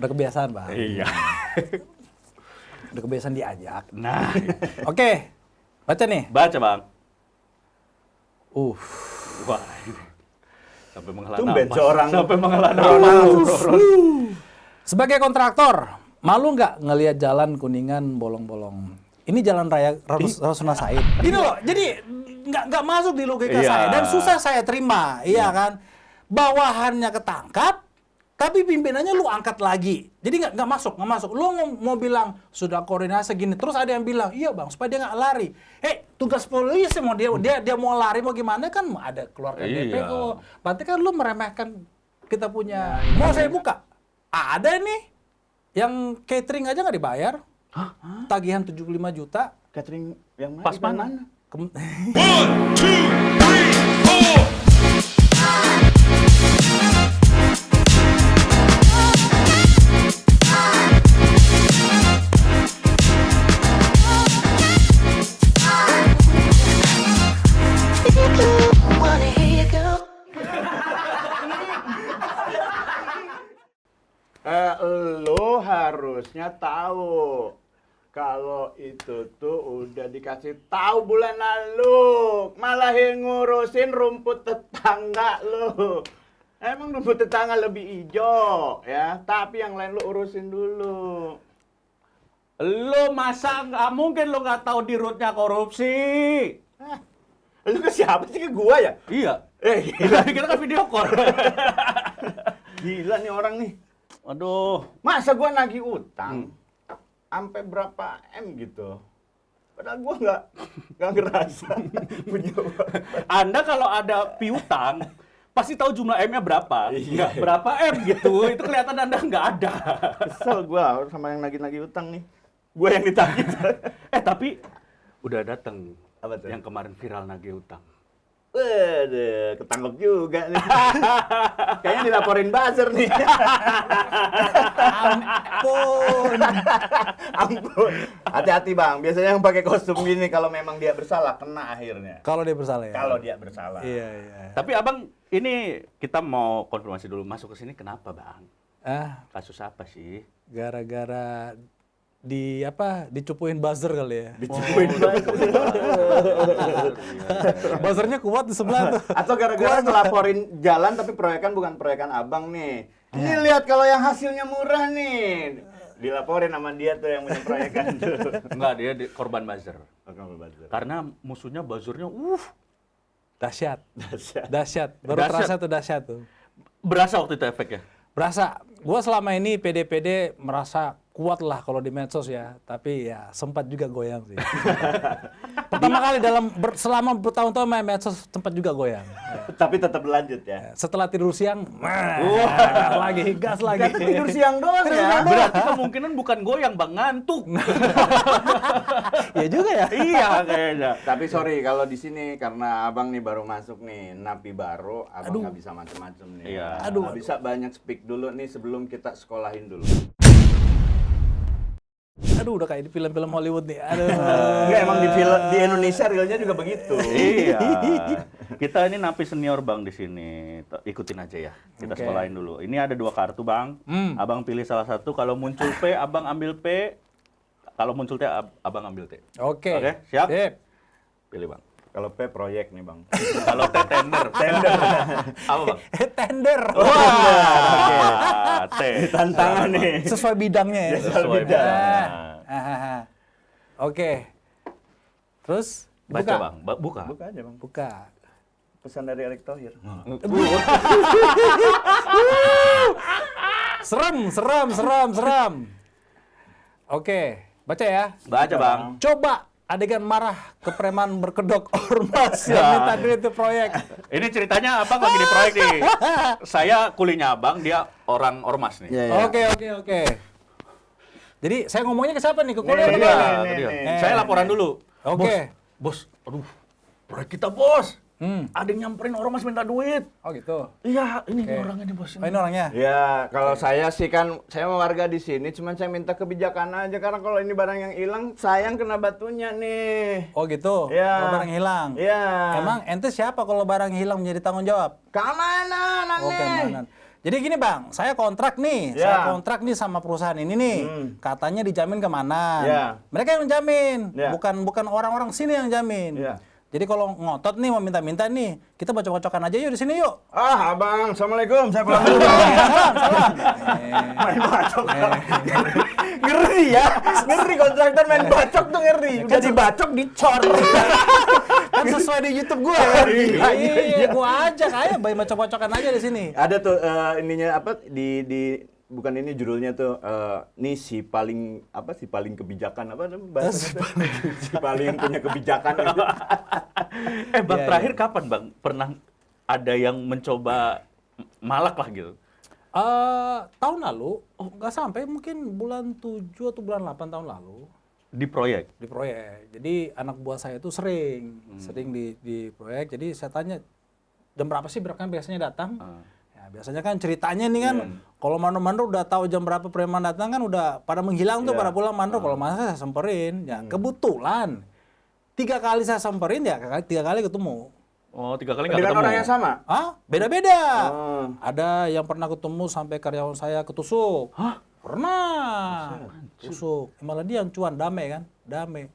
Udah kebiasaan, Bang. Iya. Udah kebiasaan diajak. Nah, Oke. Baca nih. baca Bang. Uh. Wah, ini. Sampai menghela Tumben napas. seorang Sampai menghela napas. Sebagai kontraktor, malu nggak ngelihat jalan Kuningan bolong-bolong? Ini jalan raya Rasuna Said. Gini loh, jadi nggak masuk di logika Iya. saya dan susah saya terima, iya kan? Bawahannya ketangkap, tapi pimpinannya lu angkat lagi. Jadi nggak masuk. Lu mau bilang sudah koordinasi gini, terus ada yang bilang iya bang supaya dia nggak lari. Tugas polisi mau dia mau lari mau gimana kan ada keluarga Iya. DPO. Berarti kan lu meremehkan kita punya. Mau saya buka? Ada nih yang catering aja nggak dibayar. Tagihan 75 juta. Catering yang mana? Pas mana? Wanna hear you go. Lo harusnya tahu kalau itu tuh udah dikasih tahu bulan lalu, malah yang ngurusin rumput tetangga lo. Emang rumput tetangga lebih hijau ya, tapi yang lain lo urusin dulu. Lo masa nggak mungkin lo nggak tahu di rootnya korupsi? Lu ke siapa sih, ke gua ya? Iya. Gila, Kita kan video call. gila nih orang nih. Aduh. Masa gua nagih utang sampai berapa M gitu. Padahal gua nggak ngerasa punya. Anda kalau ada piutang pasti tahu jumlah M-nya berapa. Iya. Berapa M gitu. Itu kelihatan Anda nggak ada. Kesel gua sama yang nagih-nagih utang nih. Gua yang ditagih. Tapi udah datang Apa tuh? yang kemarin viral nagih utang. Waduh, ketangkep juga nih. Kayaknya dilaporin buzzer nih. Ampun. Ampun. Hati-hati bang, biasanya yang pakai kostum gini kalau memang dia bersalah kena akhirnya. Kalau dia bersalah ya. Kalau dia bersalah. Iya. Tapi abang, ini kita mau konfirmasi dulu. Masuk ke sini kenapa bang? Kasus apa sih? Gara-gara dicupuin buzzer kali ya. Dicukuin Buzzernya kuat di sebelah tuh. Atau gara-gara ngelaporin jalan tapi proyekan bukan proyekan abang nih. Ini lihat kalau yang hasilnya murah nih. Dilaporin sama dia tuh yang punya proyekan tuh. Enggak, dia korban buzzer. Oke, buzzer. Karena musuhnya buzzernya, Dahsyat. Dahsyat. Dahsyat. Baru Dahsyat. terasa tuh dahsyat tuh. berasa waktu itu efeknya. Berasa. Gua selama ini PD merasa kuat lah kalau di medsos ya, tapi ya sempat juga goyang sih. Pertama kali selama bertahun-tahun main medsos sempat juga goyang. Tapi tetap lanjut ya. Setelah tidur siang, gas lagi. Kan tidur siang doang ya. Berarti kemungkinan bukan goyang bang, ngantuk. Ya juga ya. Iya kayaknya. Tapi sorry kalau di sini karena abang nih baru masuk nih, napi baru, abang nggak bisa macem-macem nih. Iya. Nggak bisa banyak speak dulu nih sebelum kita sekolahin dulu. Aduh, udah kayak di film-film Hollywood nih. Aduh. Enggak, emang di Indonesia realnya juga begitu. Iya. Kita ini napi senior bang di sini. Ikutin aja ya. Kita Oke. sekolahin dulu. Ini ada 2 kartu bang. Abang pilih salah satu. Kalau muncul P, abang ambil P. Kalau muncul T, abang ambil T. Oke. Oke, siap? Sip. Pilih bang. Kalau P proyek nih bang. Kalau T tender. Tender. Apa bang? Tender. Wah, T. Tantangan nih. Sesuai bidangnya ya. Sesuai bidang. Oke. Terus Baca buka. bang. Buka. Buka aja bang. Buka. Pesan dari Erick Thohir. Serem. Oke, baca ya. Baca bang. Coba adegan marah ke preman berkedok ormas yang minta duit itu proyek. Ini ceritanya abang lagi di proyek nih. Saya kulinya abang, dia orang ormas nih. Iya, Oke. Jadi saya ngomongnya ke siapa nih? Ke Nih, kuliah nih, juga? nih, Ke nih, dia. nih. Saya laporan dulu. Oke. Bos, aduh, proyek kita bos. Ada yang nyamperin ormas minta duit. Oh gitu. Iya, ini Oke. orangnya nih bos. Oh ini orangnya? Ya, kalau saya sih kan, saya warga di sini, cuman saya minta kebijakan aja karena kalau ini barang yang hilang, sayang kena batunya nih. Oh gitu. Iya. Kalau barang hilang. Iya. Emang ente siapa kalau barang hilang menjadi tanggung jawab? Keamanan, Oh aneh. keamanan. Jadi gini bang, saya kontrak nih sama perusahaan ini nih, katanya dijamin kemana? Ya. Mereka yang jamin, Ya. bukan orang-orang sini yang jamin. Ya. Jadi kalau ngotot nih mau minta-minta nih, kita bacok-bacokan aja yuk di sini yuk. Ah, abang, assalamualaikum, saya pulang dulu. Salam. Main bacok. Ngeri ya, ngeri kontraktor main bacok tuh ngeri. Udah dibacok dicor. Kan sesuai di YouTube gue ya. Iya, gue ajak ayo bacok-bacokan aja di sini. Ada tuh ininya apa di bukan ini judulnya tuh nih si paling kebijakan apa namanya bahasanya tuh? Si paling punya kebijakan itu. Bang, Iya, terakhir kapan Bang pernah ada yang mencoba malak lah gitu? Tahun lalu, nggak sampai mungkin bulan 7 atau bulan 8 tahun lalu. Di proyek? Di proyek. Jadi anak buah saya itu sering di proyek. Jadi saya tanya, jam berapa sih mereka biasanya datang? Ya, biasanya kan ceritanya nih kan, kalau mandor-mandor udah tahu jam berapa preman datang kan udah pada menghilang tuh, pada pulang mandor. Kalau masa saya samperin, ya kebetulan 3 kali saya samperin ya 3 kali ketemu. Oh, 3 kali nggak Dengan ketemu? orang yang sama. Hah? Beda-beda. Ada yang pernah ketemu sampai karyawan saya ketusuk. Hah? Pernah. Tusuk. Malah dia yang cuan, damai kan? Damai.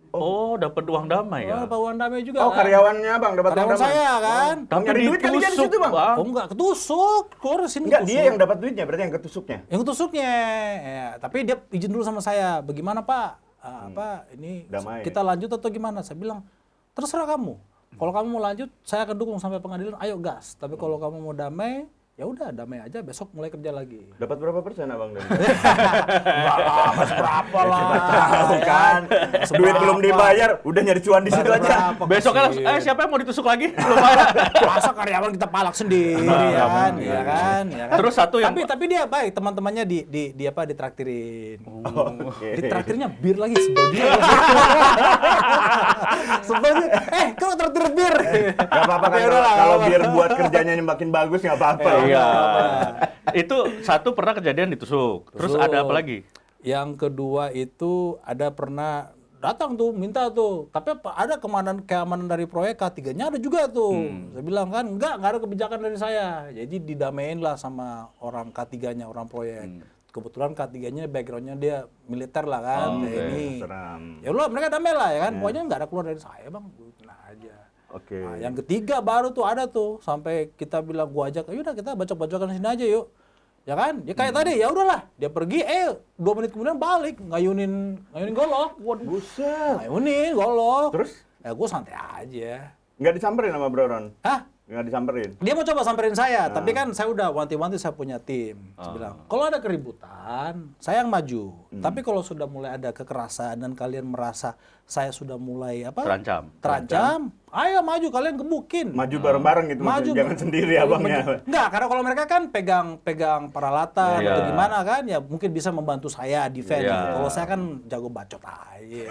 Oh, dapat uang damai ya? Pak uang damai juga. Oh, kan? karyawannya Bang dapat Karyawan damai. saya kan. Tapi Nyari duit kali dia di situ, Bang. Oh enggak, ketusuk. Keluar sini Enggak, ketusuk. dia yang dapat duitnya, berarti yang ketusuknya. Yang ketusuknya. Ya, tapi dia izin dulu sama saya. Bagaimana Pak? Ini Damai. kita lanjut atau gimana? Saya bilang, terserah kamu. Kalau kamu mau lanjut, saya akan dukung sampai pengadilan. Ayo gas. Tapi kalau kamu mau damai, ya udah damai aja. Besok mulai kerja lagi. Dapat berapa persen Abang? Enggak lah, berapa lah. Tahu kan, duit belum dibayar, udah nyari cuan di situ aja. Besoknya langsung, siapa yang mau ditusuk lagi? Lumayan. Masa karyawan kita palak sendiri ya kan, ya kan, ya kan. Terus satu yang... Tapi dia baik, teman-temannya di apa ditraktirin. Oke. Ditraktirnya bir lagi sebel dia. Sebelnya, kau traktir bir. Gak apa-apa kan, Ya udahlah, kalau apa-apa. biar buat kerjanya makin bagus nggak apa-apa. Iya. Itu satu pernah kejadian ditusuk. Terus Tusuk. ada apa lagi? Yang kedua itu ada pernah datang tuh minta tuh, tapi ada keamanan dari proyek K3-nya ada juga tuh. Saya bilang kan enggak ada kebijakan dari saya. Jadi didamain lah sama orang K3-nya, orang proyek. Kebetulan K3-nya background-nya dia militer lah kan, TNI. Seram. Ya Allah mereka damai lah ya kan, pokoknya nggak ada keluar dari saya bang, nah aja. Oke. Nah, yang ketiga baru tuh ada tuh, sampai kita bilang gua ajak, ayo udah kita bacok-bacokan sini aja yuk. Ya kan? Ya kayak tadi, ya udahlah. Dia pergi, 2 menit kemudian balik, ngayunin golok. Waduh. Buset. Ngayunin golok. Terus? Ya gua santai aja. Nggak disamperin sama Bro Ron? Hah? Nggak disamperin? Dia mau coba samperin saya, tapi kan saya udah wanti-wanti saya punya tim. Saya bilang, kalau ada keributan, saya yang maju. Tapi kalau sudah mulai ada kekerasan dan kalian merasa saya sudah mulai apa? Terancam. Ayo maju, kalian gebukin. Maju bareng-bareng gitu, Maju, maksudnya. Jangan sendiri abangnya. Enggak, karena kalau mereka kan pegang peralatan Iya. atau gimana kan, ya mungkin bisa membantu saya defend. Iya. Kalau saya kan jago bacot aja.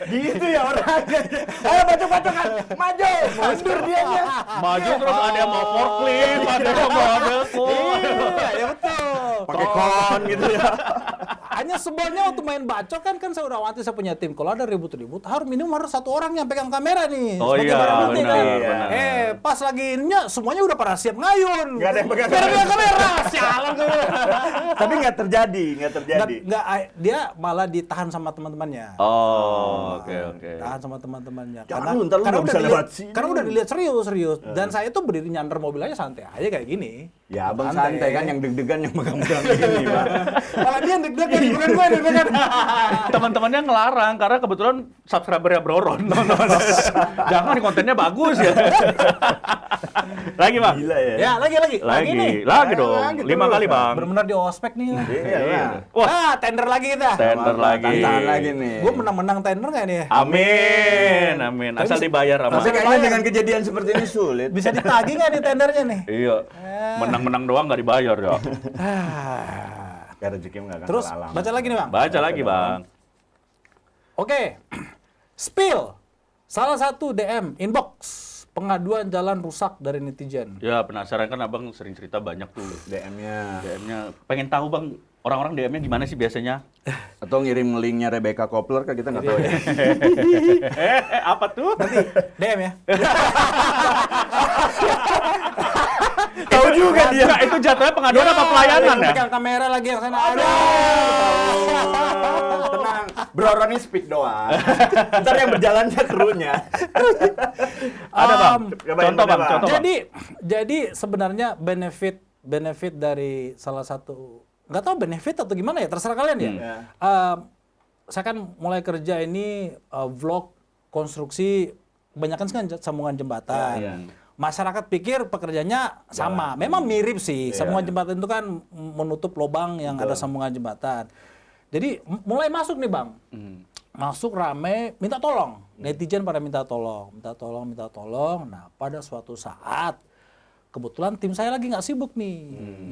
Gitu ya orangnya. Ayo bacok-bacokan, maju, mundur dianya. Maju terus ada yang mau forklift, ada yang mau ambil Iya, ya betul. Pakai kon gitu ya. Hanya sebelnya waktu main bacok kan saya udah wanti saya punya tim. Kalau ada ribut-ribut harus satu orang yang pegang kamera nih. Oh sebagai iya, barang bukti benar, kan. benar. Pas lagi ininya semuanya udah pada siap ngayun. Nggak ada yang pegang Nggak ada yang pegang kamera. Sialan gue. Tapi nggak terjadi. Nggak, dia malah ditahan sama teman-temannya. Oh, oke. Tahan sama teman-temannya. Jangan lu, ntar lu nggak bisa lewat sini. Karena udah dilihat serius. Dan saya itu berdiri nyanter mobil aja santai aja kayak gini. Ya abang santai kan, yang deg-degan yang megang-megang begini, Pak. Malah dia yang deg-degan, bukan gue yang deg-degan. Teman-temannya ngelarang karena kebetulan subscribernya Bro Ron. Jangan kontennya bagus ya. Lagi Bang. Gila ya. Ya, lagi nih. Lagi dong. Lagi 5 terus. kali Bang. Benar-benar di ospek nih. Iya lah. Wah, Tender lagi kita. tender lagi. Tantangan lagi nih. Gue menang-menang tender nggak nih? Amin. Asal dibayar sama. Tapi kayaknya dengan kejadian seperti ini sulit. Bisa ditagih nggak nih tendernya nih? Iya. Menang-menang doang nggak dibayar ya. Ya rezeki nggak akan Terus salah. baca lagi nih bang. Baca lagi Bang. Oke. Spill. Salah satu DM inbox pengaduan jalan rusak dari netizen. Ya penasaran kan Abang sering cerita banyak tuh. DM-nya. DM-nya. Pengen tahu Bang, orang-orang DM-nya gimana sih biasanya? Atau ngirim linknya Rebecca Kopler kan kita nggak tahu ya. Apa tuh? Nanti DM ya. Tahu juga dia. Enggak, itu jatuhnya pengaduan apa pelayanan ya? Pegang kamera lagi yang sana. Ada. Tenang, Bro Ron ini speak doang. Ntar yang berjalannya krunya. Ada Bang. Coba Contoh Bang, contoh Bang. Jadi sebenarnya benefit dari salah satu, nggak tahu benefit atau gimana ya, terserah kalian ya. Saya kan mulai kerja ini vlog konstruksi, kebanyakan kan sambungan jembatan. Masyarakat pikir pekerjaannya sama, memang mirip sih. Semua jembatan itu kan menutup lubang yang ada sambungan jembatan. Jadi mulai masuk nih Bang, masuk rame, minta tolong. Netizen pada minta tolong. Nah pada suatu saat, kebetulan tim saya lagi nggak sibuk nih,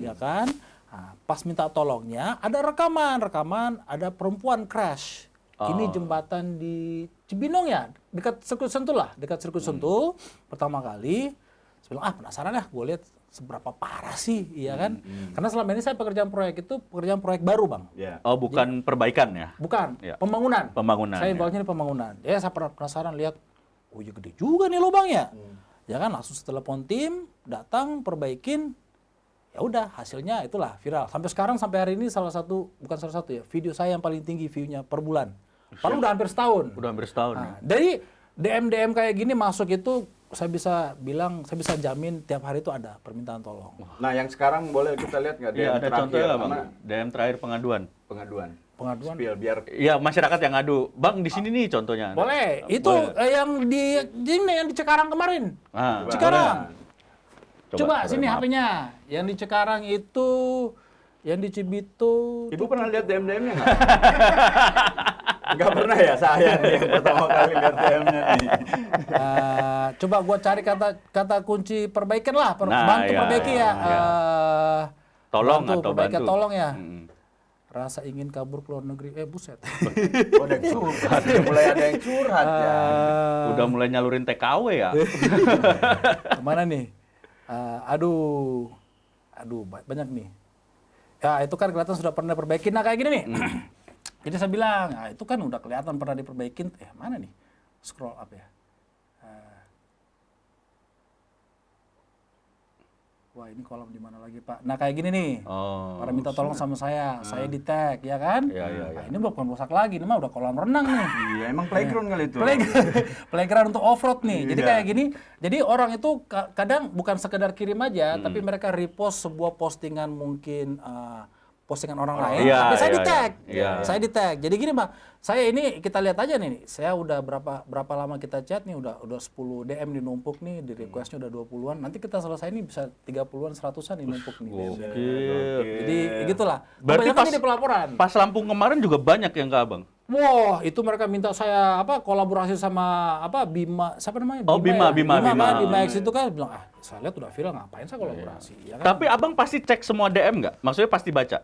ya kan? Nah, pas minta tolongnya, ada rekaman ada perempuan crash. Ini jembatan di Cibinong ya, dekat sirkuit Sentul lah, pertama kali. Saya bilang, penasaran ya, gue lihat seberapa parah sih, iya kan? Karena selama ini saya pekerjaan proyek baru Bang. Oh, bukan perbaikan ya? Bukan, Ya. pembangunan. Ya. Saya involve-nya di pembangunan. Ya saya penasaran lihat, oh ya gede juga nih lubangnya. Ya kan, langsung telepon tim, datang, perbaikin. Ya udah, hasilnya itulah viral. Sampai hari ini bukan salah satu ya, video saya yang paling tinggi view-nya per bulan. Padahal udah hampir setahun. Nah, Dari DM kayak gini masuk itu, saya bisa jamin tiap hari itu ada permintaan tolong. Nah, yang sekarang boleh kita lihat nggak? Iya, ada contohnya nggak Bang? DM terakhir pengaduan. Pengaduan. Pengaduan. Biar Iya, masyarakat yang ngadu. Bang, di sini nih contohnya. Boleh. Itu yang di Cikarang kemarin. Ah, Cikarang. Coba sini maaf. HP-nya. Yang di Cikarang itu, yang di Cibito. Ibu pernah lihat DM-nya nggak? Nggak pernah ya, saya nih yang pertama kali lihat DM-nya nih. Coba gua cari kata kunci perbaikan lah, Nah, bantu iya, perbaiki iya, ya. iya. Tolong atau perbaikan bantu. tolong ya. Mm. Rasa ingin kabur ke luar negeri, buset. Oh, ada yang curhat. Mulai ada yang curhat ya. Udah mulai nyalurin TKW ya? Kemana nih? Aduh, banyak nih. Ya itu kan kelihatan sudah pernah diperbaikin. Nah kayak gini nih. Jadi saya bilang, itu kan udah kelihatan pernah diperbaikin. Mana nih? Scroll up ya. Wah ini kolom di mana lagi Pak? Nah kayak gini nih. Pada minta tolong sama saya di tag, ya kan? Iya. Nah, ini bukan rusak lagi, ini mah udah kolam renang nih. Iya, emang playground kali itu. Playground untuk off-road nih. Jadi kayak gini, jadi orang itu kadang bukan sekedar kirim aja, tapi mereka repost sebuah postingan mungkin postingan orang lain, iya, tapi saya iya, di tag. iya. Saya di tag. Jadi gini Bang, saya ini kita lihat aja nih, saya udah berapa lama kita chat nih, udah 10 DM dinumpuk nih, di requestnya udah 20-an. Nanti kita selesai nih bisa 30-an, 100-an dinumpuk nih. Jadi gitulah. Berarti Kebanyakan jadi pelaporan. Pas Lampung kemarin juga banyak yang ke Abang? Wah, itu mereka minta saya kolaborasi sama Bima, siapa namanya? Oh, Bima. Bima X itu kan bilang, saya lihat udah viral, ngapain saya kolaborasi? Ya kan? Tapi Abang pasti cek semua DM nggak? Maksudnya pasti baca?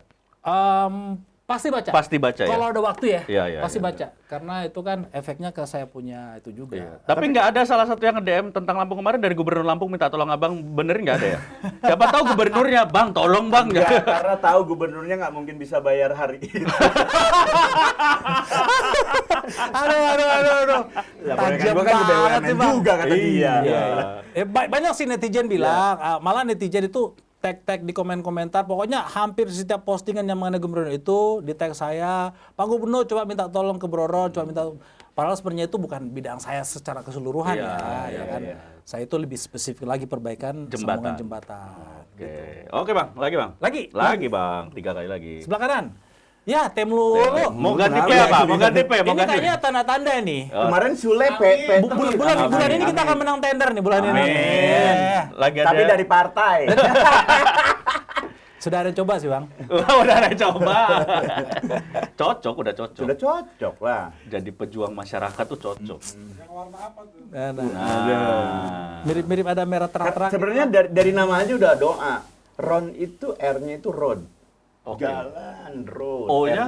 Pasti baca. Pasti baca ya? Kalau ada waktu ya, Iya, pasti iya. baca. Karena itu kan efeknya ke saya punya itu juga. Tapi nggak ada salah satu yang nge-DM tentang Lampung kemarin dari Gubernur Lampung minta tolong Abang, bener nggak ada ya? Siapa tahu gubernurnya, Bang tolong Bang. Ya, karena tahu gubernurnya nggak mungkin bisa bayar hari itu. Aduh. Ya, proyekan gua kan di BUMN juga kata dia. Iya. Banyak sih netizen bilang, malah netizen itu tag di komentar, pokoknya hampir setiap postingan yang mengenai gubernur itu di tag saya, Pak Gubernur coba minta tolong ke Bro Ron, padahal sebenarnya itu bukan bidang saya secara keseluruhan ya kan. Saya itu lebih spesifik lagi perbaikan sambungan jembatan. Oke Bang, lagi Bang, 3 kali lagi. Sebelah kanan. Ya, tem lu. Mau ganti P apa? Mau ganti P? Ini kayaknya tanda-tanda nih. Kemarin Sule Bulan ini kita akan menang tender nih bulan ini. Lagi ada. Tapi dari partai. Sudah ada coba sih, Bang. Udah ada coba. Udah cocok. Sudah cocok lah. Jadi pejuang masyarakat tuh cocok. Mirip-mirip ada merah terang-terang. Sebenarnya dari nama aja udah doa. Ron itu R-nya itu road. Jalan road. Oh ya?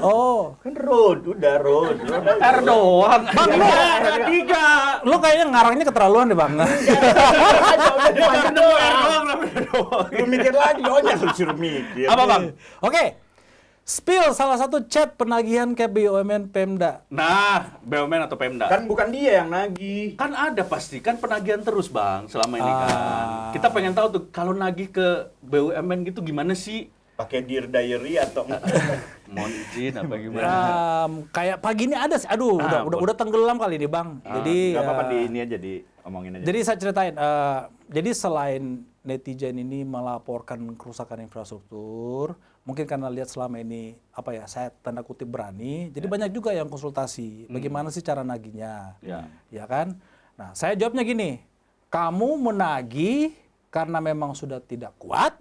Kan road, udah road. R doang. Bang, lu ada 3. Lu kayaknya ngarangnya keterlaluan deh, Bang. Lu mikir lagi, lu suruh mikir. Apa Bang? Oke. Spill salah satu chat penagihan ke BUMN Pemda. Nah, BUMN atau Pemda? Kan bukan dia yang nagih. Kan ada pasti, kan penagihan terus Bang selama ini kan. Kita pengen tahu tuh kalau nagih ke BUMN gitu gimana sih? Pakai Dear Diary atau Mohon izin apa gimana? Kayak pagi ini ada sih. Aduh, udah tenggelam kali ini, Bang. Jadi nggak apa-apa di ini aja omongin aja. Jadi saya ceritain, jadi selain netizen ini melaporkan kerusakan infrastruktur, mungkin karena lihat selama ini apa ya, saya tanda kutip berani, jadi banyak juga yang konsultasi, bagaimana sih cara nagihnya, ya kan? Nah, saya jawabnya gini, kamu menagih karena memang sudah tidak kuat,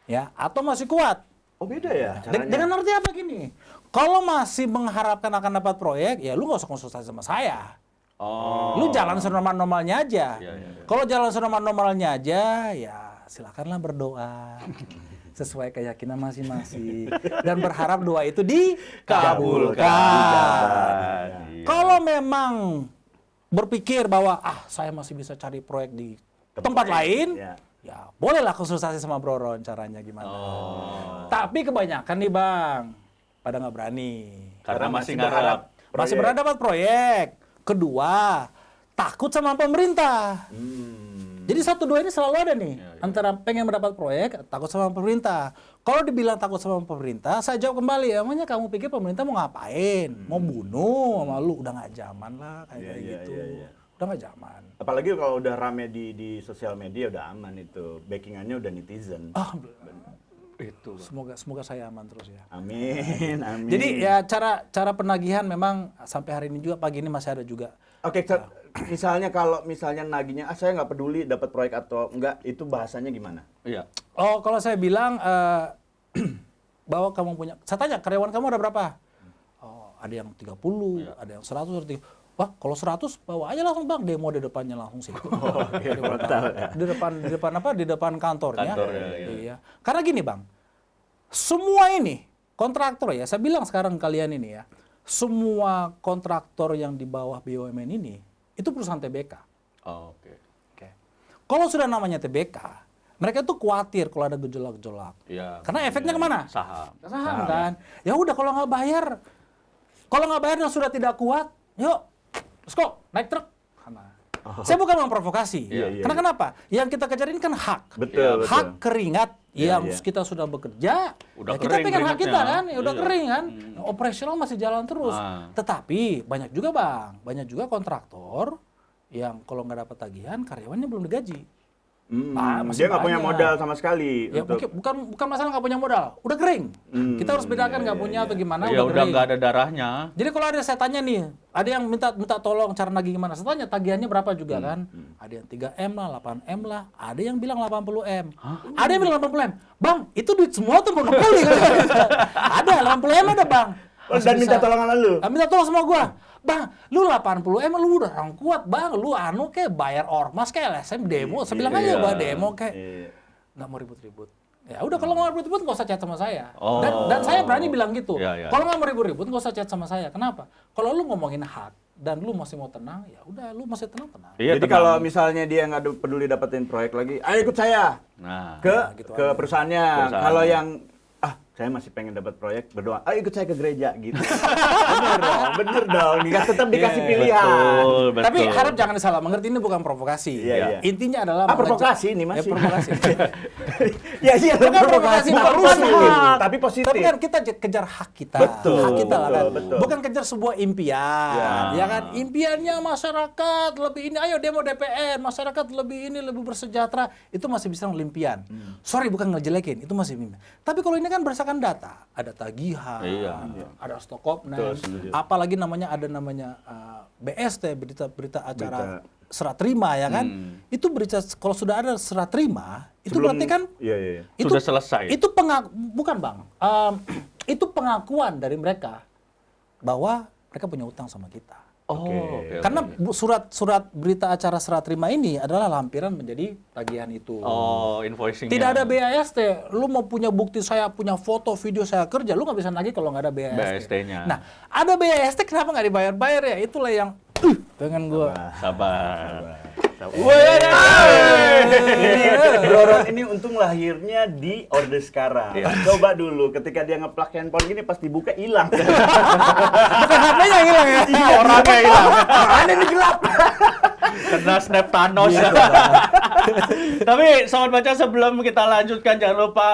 ya, atau masih kuat? Oh beda ya caranya? Dengan arti apa gini? Kalau masih mengharapkan akan dapat proyek, ya lu nggak usah konsultasi sama saya. Oh. Lu jalan senormal-normalnya aja. Kalau jalan senormal-normalnya aja, ya silakanlah berdoa. Sesuai keyakinan masing-masing. Dan berharap doa itu dikabulkan. Kalau memang berpikir bahwa, saya masih bisa cari proyek di tempat lain, ya bolehlah konsultasi sama Bro Ron caranya gimana. Tapi kebanyakan nih Bang, pada nggak berani. Karena masih ngarap. Masih berharap dapat proyek. Kedua, takut sama pemerintah. Jadi satu dua ini selalu ada nih. Antara pengen mendapat proyek, takut sama pemerintah. Kalau dibilang takut sama pemerintah, saya jawab kembali, emangnya kamu pikir pemerintah mau ngapain? Mau bunuh sama lu? Udah nggak zaman lah kayak gitu. Udah nggak zaman. Apalagi kalau udah rame di sosial media udah aman itu. Backingannya udah netizen. Itu. Semoga saya aman terus ya. Amin. Jadi ya cara penagihan memang sampai hari ini juga, pagi ini masih ada juga. Oke, misalnya kalau nagihnya, saya nggak peduli dapat proyek atau enggak, itu bahasanya gimana? Iya. Oh, kalau saya bilang bahwa kamu punya, saya tanya karyawan kamu ada berapa? Oh, ada yang 30, ada yang 100, ada 30. Wah, kalau 100 bawa aja langsung Bang, demo di depannya langsung situ. Di depan kantornya. Iya. Karena gini Bang, semua ini kontraktor ya, saya bilang sekarang kalian ini ya, semua kontraktor yang di bawah BUMN ini itu perusahaan TBK. Oke. Kalau sudah namanya TBK, mereka tuh khawatir kalau ada gejolak-gejolak. Iya. Karena efeknya kemana? Saham. Saham kan. Ya udah kalau nggak bayar dan sudah tidak kuat, yuk, let's go, naik truk. Saya bukan memprovokasi. Karena kenapa? Yang kita kejar ini kan hak. Betul. Hak keringat yang kita sudah bekerja. Udah kita kering pengen hak kita keringatnya. kan, ya udah kering kan. Operasional masih jalan terus. Tetapi banyak juga Bang, banyak juga kontraktor yang kalau nggak dapat tagihan karyawannya belum digaji. Dia nggak punya modal sama sekali. Ya, bukan masalah nggak punya modal, udah kering. Kita harus bedakan nggak punya atau gimana. Ya udah kering. nggak ada darahnya. Jadi kalau ada saya tanya nih, ada yang minta tolong cara nagih gimana? Saya tanya tagihannya berapa juga kan? Ada yang 3M lah, 8M lah, ada yang bilang 80M. Ada yang bilang 80M. Bang, itu duit semua tuh monopoli kan? Ada 80M ada Bang. Dan minta tolongan lu. Minta tolong sama gua. Bang, lu 80M lu udah orang kuat Bang. Lu kayak bayar ormas kayak LSM demo. Saya bilang aja gua demo kayak nggak mau ribut-ribut. Ya udah kalau nggak ribut-ribut nggak usah chat sama saya. Dan saya berani bilang gitu. Kalau nggak mau ribut-ribut nggak usah chat sama saya. Kenapa? Kalau lu ngomongin hak dan lu masih mau tenang, ya udah lu masih tenang. Jadi kalau misalnya dia nggak peduli dapetin proyek lagi, ayo ikut saya ke perusahaannya. Kalau yang saya masih pengen dapat proyek, berdoa, ayo ikut saya ke gereja gitu. bener dong, tetap dikasih pilihan. Betul. Tapi harap jangan salah mengerti, ini bukan provokasi. Intinya adalah provokasi ini masih. Provokasi. Iya, bukan provokasi, tapi positif. Tapi kan kita kejar hak kita. Betul, hak kita lah kan. betul. Bukan kejar sebuah impian. Ya kan? Impiannya masyarakat lebih ini, ayo demo DPR, masyarakat lebih ini, lebih bersejahtera, itu masih bisa impian. Sorry, bukan ngejelekin, itu masih impian. Tapi kalau ini kan berdasarkan data, ada tagihan, ada stokopnas, apalagi ada namanya BST, berita acara serah terima ya kan, itu berita kalau sudah ada serah terima, itu berarti kan itu sudah selesai. Itu bukan Bang, itu pengakuan dari mereka bahwa mereka punya utang sama kita. Karena surat berita acara serah terima ini adalah lampiran menjadi tagihan itu. Invoicing. Tidak ada BAST. Lu mau punya bukti saya punya foto video saya kerja, lu nggak bisa nagih kalau nggak ada BAST. BAST-nya. Nah, ada BAST kenapa nggak dibayar-bayar ya? Itulah yang pengen gua. Sabar. Ini Broron ini untung lahirnya di Orde Sekarang. Coba dulu ketika dia ngeplak handphone gini pas dibuka hilang. Bukan HP-nya yang hilang ya. Iya, orangnya hilang. Mana ini gelap? Kena snap Thanos. Tapi Sobat Baca, sebelum kita lanjutkan, jangan lupa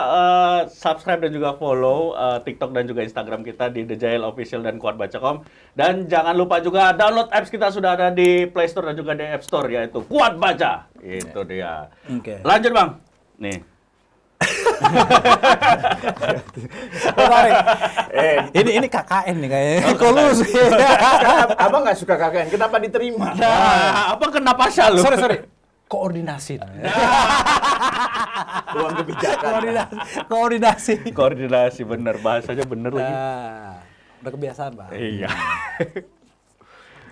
subscribe dan juga follow TikTok dan juga Instagram kita di The Jail Official dan kuatbaca.com. Dan jangan lupa juga download apps kita, sudah ada di Play Store dan juga di App Store, yaitu Kuat Baca. Itu dia. Oke. Lanjut Bang. Nih. Ini KKN nih kayaknya. Kolusi. Abang nggak suka KKN, kenapa diterima? Nah, apa kena pasal lu? Sorry. Koordinasi. Ruang kebijakan. Koordinasi. Bener, bahasanya bener lagi. Udah kebiasaan, Bang. Iya.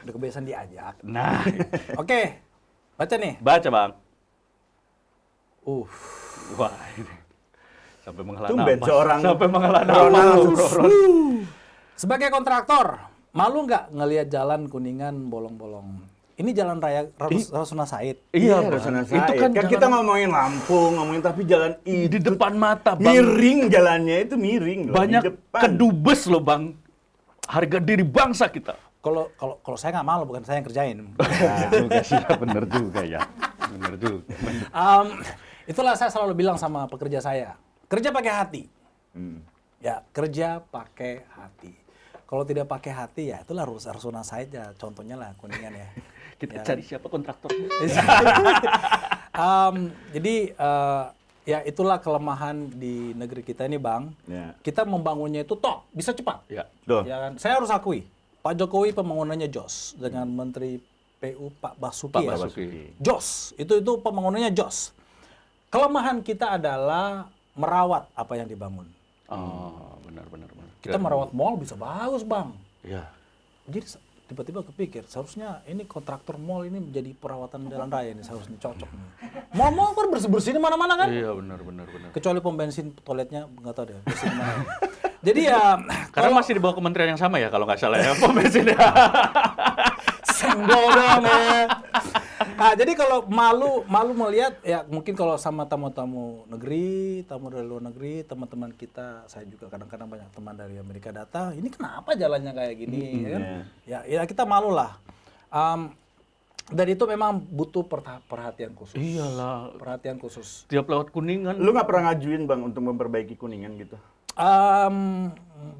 Udah kebiasaan diajak. Nah, Oke. Baca nih. baca Bang. Wah, ini. Sampai menghela Tumben napas. seorang Sampai menghela Ronald. napas. Sebagai kontraktor, malu nggak ngelihat jalan Kuningan bolong-bolong? Ini jalan raya Rasuna Said. Iya, Bang. Rasuna Itu Said. kan Kan kita ngomongin Lampung, ngomongin tapi jalan di itu depan mata, Bang. miring jalannya itu miring loh. Banyak di depan. kedubes loh, Bang. Harga diri bangsa kita. Kalau saya nggak malu, bukan saya yang kerjain. Juga sih, bener juga ya. Bener juga. Itulah saya selalu bilang sama pekerja saya, kerja pakai hati. Hmm. Ya, kerja pakai hati. Kalau tidak pakai hati, ya itulah Rasuna Said ya, contohnya lah Kuningan ya. Kita cari siapa kontraktornya. Jadi ya itulah kelemahan di negeri kita ini, Bang. Ya. Kita membangunnya itu bisa cepat. Ya. Loh. Ya kan? Saya harus akui, Pak Jokowi pembangunannya jos dengan Menteri PU Pak Basuki. Pak ya. Basuki. Jos, itu pembangunannya jos. Kelemahan kita adalah merawat apa yang dibangun. Oh, benar. Kita merawat mall bisa bagus, Bang. Iya. Jadi tiba-tiba kepikir, seharusnya ini kontraktor mall ini menjadi perawatan jalan raya ini seharusnya cocok nih. Mall kan bersih-bersih di mana-mana kan? Iya, benar. Kecuali pom bensin toiletnya nggak tahu deh bersih di mana. Jadi ya Karena masih di bawah kementerian yang sama ya kalau nggak salah ya, pom bensinnya. senggol dong ya. Nah, jadi kalau malu melihat ya mungkin kalau sama tamu-tamu negeri, tamu dari luar negeri, teman-teman kita, saya juga kadang-kadang banyak teman dari Amerika datang, ini kenapa jalannya kayak gini ya kan? Ya kita malu lah. Dan itu memang butuh perhatian khusus. Iyalah. Perhatian khusus. Tiap lewat Kuningan. Lu nggak pernah ngajuin Bang untuk memperbaiki Kuningan gitu?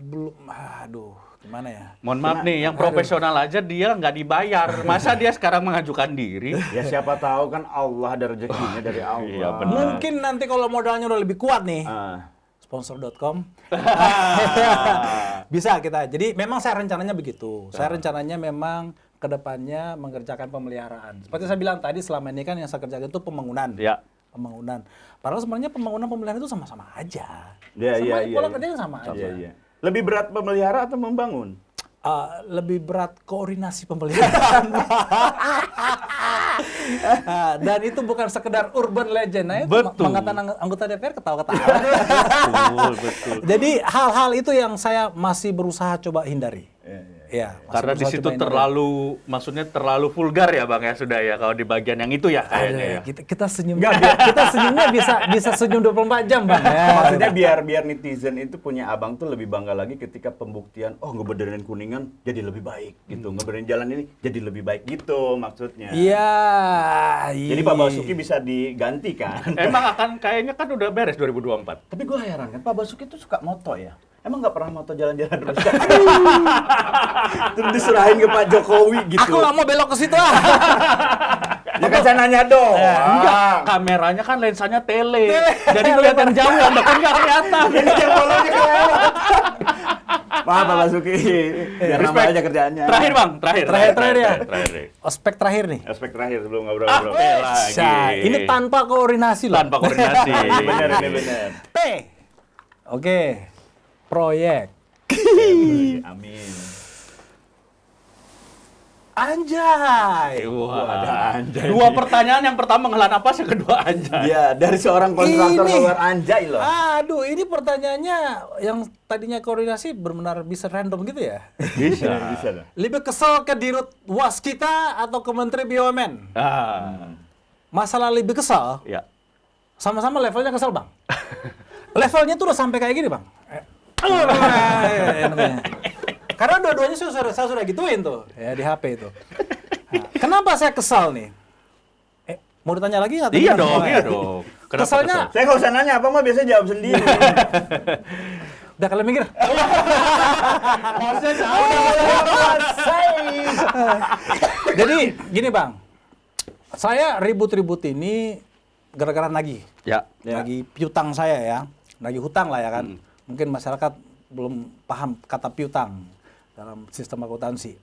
Belum, aduh, gimana ya? Mohon maaf nih, yang profesional aja dia nggak dibayar. Masa dia sekarang mengajukan diri? Ya siapa tahu kan Allah ada rezekinya dari Allah. Iya, benar. Mungkin nanti kalau modalnya udah lebih kuat nih, Ah. sponsor.com bisa kita. Jadi memang saya rencananya begitu. Saya rencananya memang kedepannya mengerjakan pemeliharaan. Seperti saya bilang tadi, selama ini kan yang saya kerjakan itu pembangunan. Ya. Pembangunan. Padahal sebenarnya pemeliharaan itu sama-sama aja. Iya. Pola kerjanya sama aja. Iya. Lebih berat pemelihara atau membangun? Lebih berat koordinasi pemeliharaan. Dan itu bukan sekedar urban legend. Nah, itu Betul. mengatakan anggota DPR ketawa-ketawa. Betul. Jadi hal-hal itu yang saya masih berusaha coba hindari. Ya, masih Karena di berusaha situ coba hindari. maksudnya terlalu vulgar ya Bang ya sudah ya kalau di bagian yang itu ya kayaknya ya. Kita senyumnya bisa senyum 24 jam, Bang. Ya. Maksudnya biar netizen itu punya abang tuh lebih bangga lagi ketika pembuktian, oh ngebenerin Kuningan jadi lebih baik gitu, ngebenerin jalan ini jadi lebih baik gitu maksudnya. Iya. Jadi Pak Basuki bisa diganti kan? Emang kayaknya kan udah beres 2024. Tapi gue heran kan, Pak Basuki tuh suka moto ya. Emang nggak pernah moto jalan-jalan terus? Terus diserahin ke Pak Jokowi gitu. Aku nggak mau belok ke situ ah. Ya kan saya nanya dong. Enggak, kameranya kan lensanya tele. Jadi kelihatan jauh ya, kan nggak kelihatan. Ini yang bolonya kelewat. Maaf Pak Basuki, biar nambah Respect. aja kerjaannya. Terakhir Bang, terakhir ya. Terakhir. Ospek terakhir nih. Aspek terakhir sebelum ngobrol-ngobrol. Lagi. Ini tanpa koordinasi loh. Tanpa koordinasi. Bener, ini bener. P. Oke. Proyek. Amin. Anjay. Wah, anjay. Dua pertanyaan, yang pertama menghela napas, yang kedua anjay. Iya, dari seorang kontraktor Ini. keluar anjay loh. Aduh, ini pertanyaannya yang tadinya koordinasi benar-benar bisa random gitu ya? Bisa. Lebih kesel ke Dirut Was kita atau ke Menteri BUMN? Ah. masalah lebih kesal, Ya. sama-sama levelnya kesal, Bang. Levelnya tuh udah sampai kayak gini, Bang. Karena dua-duanya saya sudah gituin tuh, ya di HP itu. Nah, kenapa saya kesal nih? Mau ditanya lagi nggak? Iya dong. Kenapa Kesalnya- kesal? Saya nggak usah nanya apa mah biasanya jawab sendiri. Udah kalian mikir? Jadi gini, Bang. Saya ribut-ribut ini gara-gara nagih. Ya. Nagih piutang saya ya. Nagih hutang lah ya kan. Mungkin masyarakat belum paham kata piutang dalam sistem akuntansi.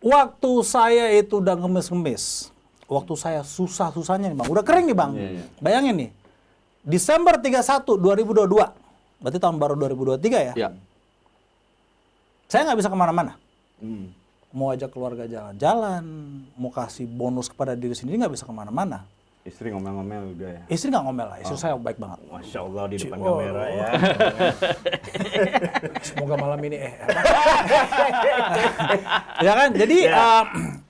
Waktu saya itu udah ngemis-ngemis. Waktu saya susah-susahnya nih, Bang. Udah kering nih, Bang. Bayangin nih. Desember 31 2022. Berarti tahun baru 2023 ya. Ya. Saya nggak bisa kemana-mana. Hmm. Mau ajak keluarga jalan-jalan, mau kasih bonus kepada diri sendiri nggak bisa kemana-mana. Istri ngomel-ngomel juga ya. Istri nggak ngomel lah, istri saya baik banget. Masya Allah di depan Oh. kamera ya. Semoga malam ini ya kan, jadi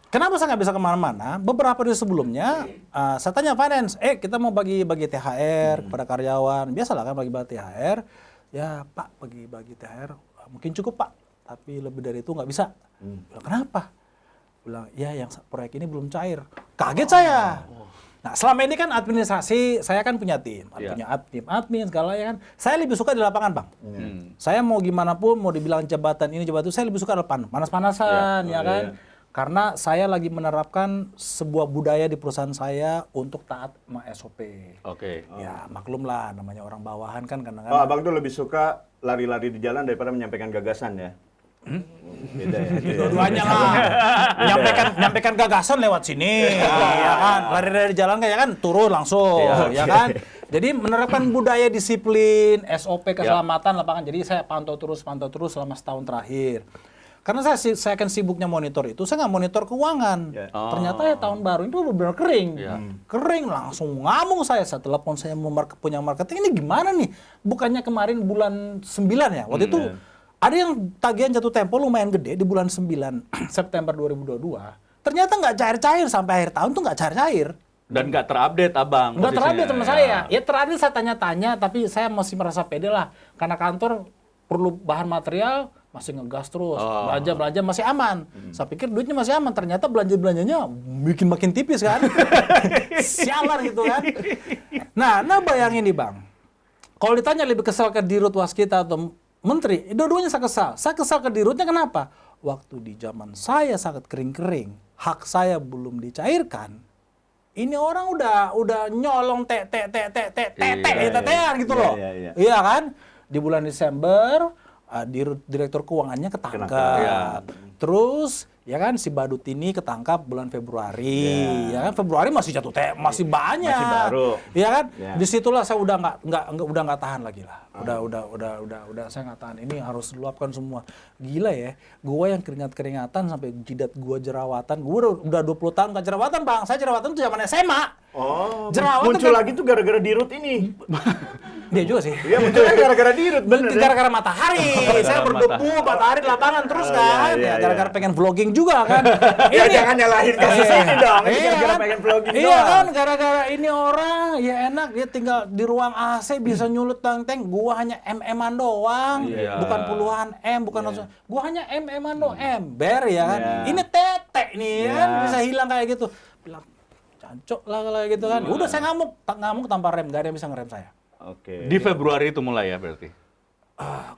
kenapa saya nggak bisa kemana-mana? Beberapa hari sebelumnya saya tanya finance, kita mau bagi-bagi THR kepada karyawan, biasalah kan bagi-bagi THR. Ya Pak, bagi-bagi THR mungkin cukup Pak, tapi lebih dari itu nggak bisa. Bilang, kenapa? Bilang, ya yang proyek ini belum cair. Kaget saya. Nah, selama ini kan administrasi, saya kan punya tim. Punya admin, segala ya kan. Saya lebih suka di lapangan, Bang. Saya mau gimana pun, mau dibilang jabatan ini, jabatan itu, saya lebih suka di lapangan. Panas-panasan, ya kan. Karena saya lagi menerapkan sebuah budaya di perusahaan saya untuk taat sama SOP. Oke. Ya, maklum lah, namanya orang bawahan kan Oh, kadang-kadang. abang tuh lebih suka lari-lari di jalan daripada menyampaikan gagasan ya. Beda ya. Dua-duanya lah. Nyampaikan gagasan lewat sini, ya kan. Lari-lari di jalan kayak kan turun langsung, ya kan. Jadi menerapkan budaya disiplin, SOP keselamatan lapangan. Jadi saya pantau terus selama setahun terakhir. Karena saya kan sibuknya monitor itu, saya nggak monitor keuangan. Ternyata ya tahun baru itu benar-benar kering. Kering, langsung ngamung saya. Saya telepon, saya mau punya marketing, ini gimana nih? Bukannya kemarin bulan 9 ya, waktu itu ada yang tagihan jatuh tempo lumayan gede di bulan 9 September 2022. Ternyata nggak cair-cair sampai akhir tahun tuh nggak cair-cair. Dan nggak terupdate, Abang. Nggak terupdate sama posisinya. saya. Ya terakhir saya tanya-tanya, tapi saya masih merasa pede lah. Karena kantor perlu bahan material, masih ngegas terus. Belanja masih aman. Saya pikir duitnya masih aman. Ternyata belanja-belanjanya bikin makin tipis kan. Sialan gitu kan. Nah bayangin nih Bang. Kalau ditanya lebih kesal ke Dirut Waskita atau Menteri, dua-duanya saya kesal. Saya kesal ke Dirutnya kenapa? Waktu di zaman saya sangat kering-kering, hak saya belum dicairkan. Ini orang udah nyolong tetean gitu loh. Iya kan? Di bulan Desember direktur keuangannya ketangkap. Terus ya kan si badut ini ketangkap bulan Februari. Ya kan Februari masih jatuh masih banyak. Masih baru. Ya kan? Disitulah saya udah nggak tahan lagi lah. Udah saya nggak tahan. Ini harus luapkan semua. Gila ya. Gua yang keringat-keringatan sampai jidat gua jerawatan. Gua udah 20 tahun nggak jerawatan, Bang. Saya jerawatan tuh zaman SMA. Oh, Jerawatan muncul kan- lagi tuh gara-gara Dirut ini. Dia juga sih. Iya, munculnya gara-gara Dirut, bener ya? Gara-gara matahari. Saya berdebu matahari di lapangan terus kan. iya, Gara-gara pengen vlogging juga kan. Ya jangan nyalahin kasus ini dong. Ini Iya gara-gara kan? pengen vlogging Iya doang. kan, gara-gara ini orang ya enak dia tinggal di ruang AC bisa nyulut tang-teng. Gua hanya MM-an doang, Iya. bukan puluhan M, bukan langsung. Gua hanya MM-an doang, ember ya kan. Iya. Ini tetek nih Iya. kan bisa hilang kayak gitu. Bilang cancok lah kayak gitu kan. Udah saya ngamuk tanpa rem, gak ada yang bisa ngerem saya. Oke. Di Februari itu mulai ya berarti?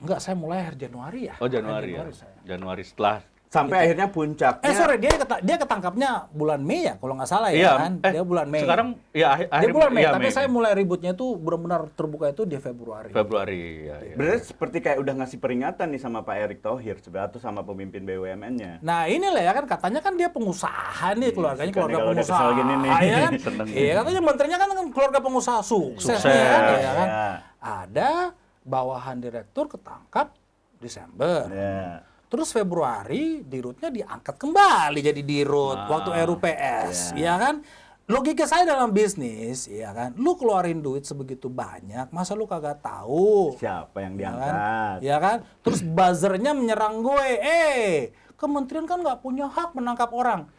Enggak, saya mulai akhir Januari ya. Oh, Januari ya. saya. Januari setelah. Sampai akhirnya puncaknya. Sorry, dia ketangkapnya bulan Mei ya, kalau nggak salah ya Iya, kan. Dia bulan Mei. Sekarang ya dia akhir bulan Mei, iya, tapi saya mulai ributnya itu benar-benar terbuka itu di Februari. Februari ya. Berarti seperti kayak udah ngasih peringatan nih sama Pak Erick Thohir sebenarnya atau sama pemimpin BUMN-nya. Nah inilah ya kan katanya kan dia pengusaha nih, keluarganya suka nih keluarga kalau udah pengusaha. kesel gini nih. Iya kan? Seneng. Iya katanya menterinya kan keluarga pengusaha sukses. Sukses. Nih, kan? Ya kan? Iya. Ada bawahan direktur ketangkap Desember. Ya. Terus Februari dirutnya diangkat kembali jadi dirut waktu RUPS, ya kan? Logika saya dalam bisnis, ya kan? Lu keluarin duit sebegitu banyak, masa lu kagak tahu? Siapa yang Ya kan? diangkat? Ya kan? Terus buzzernya menyerang gue, kementerian kan nggak punya hak menangkap orang.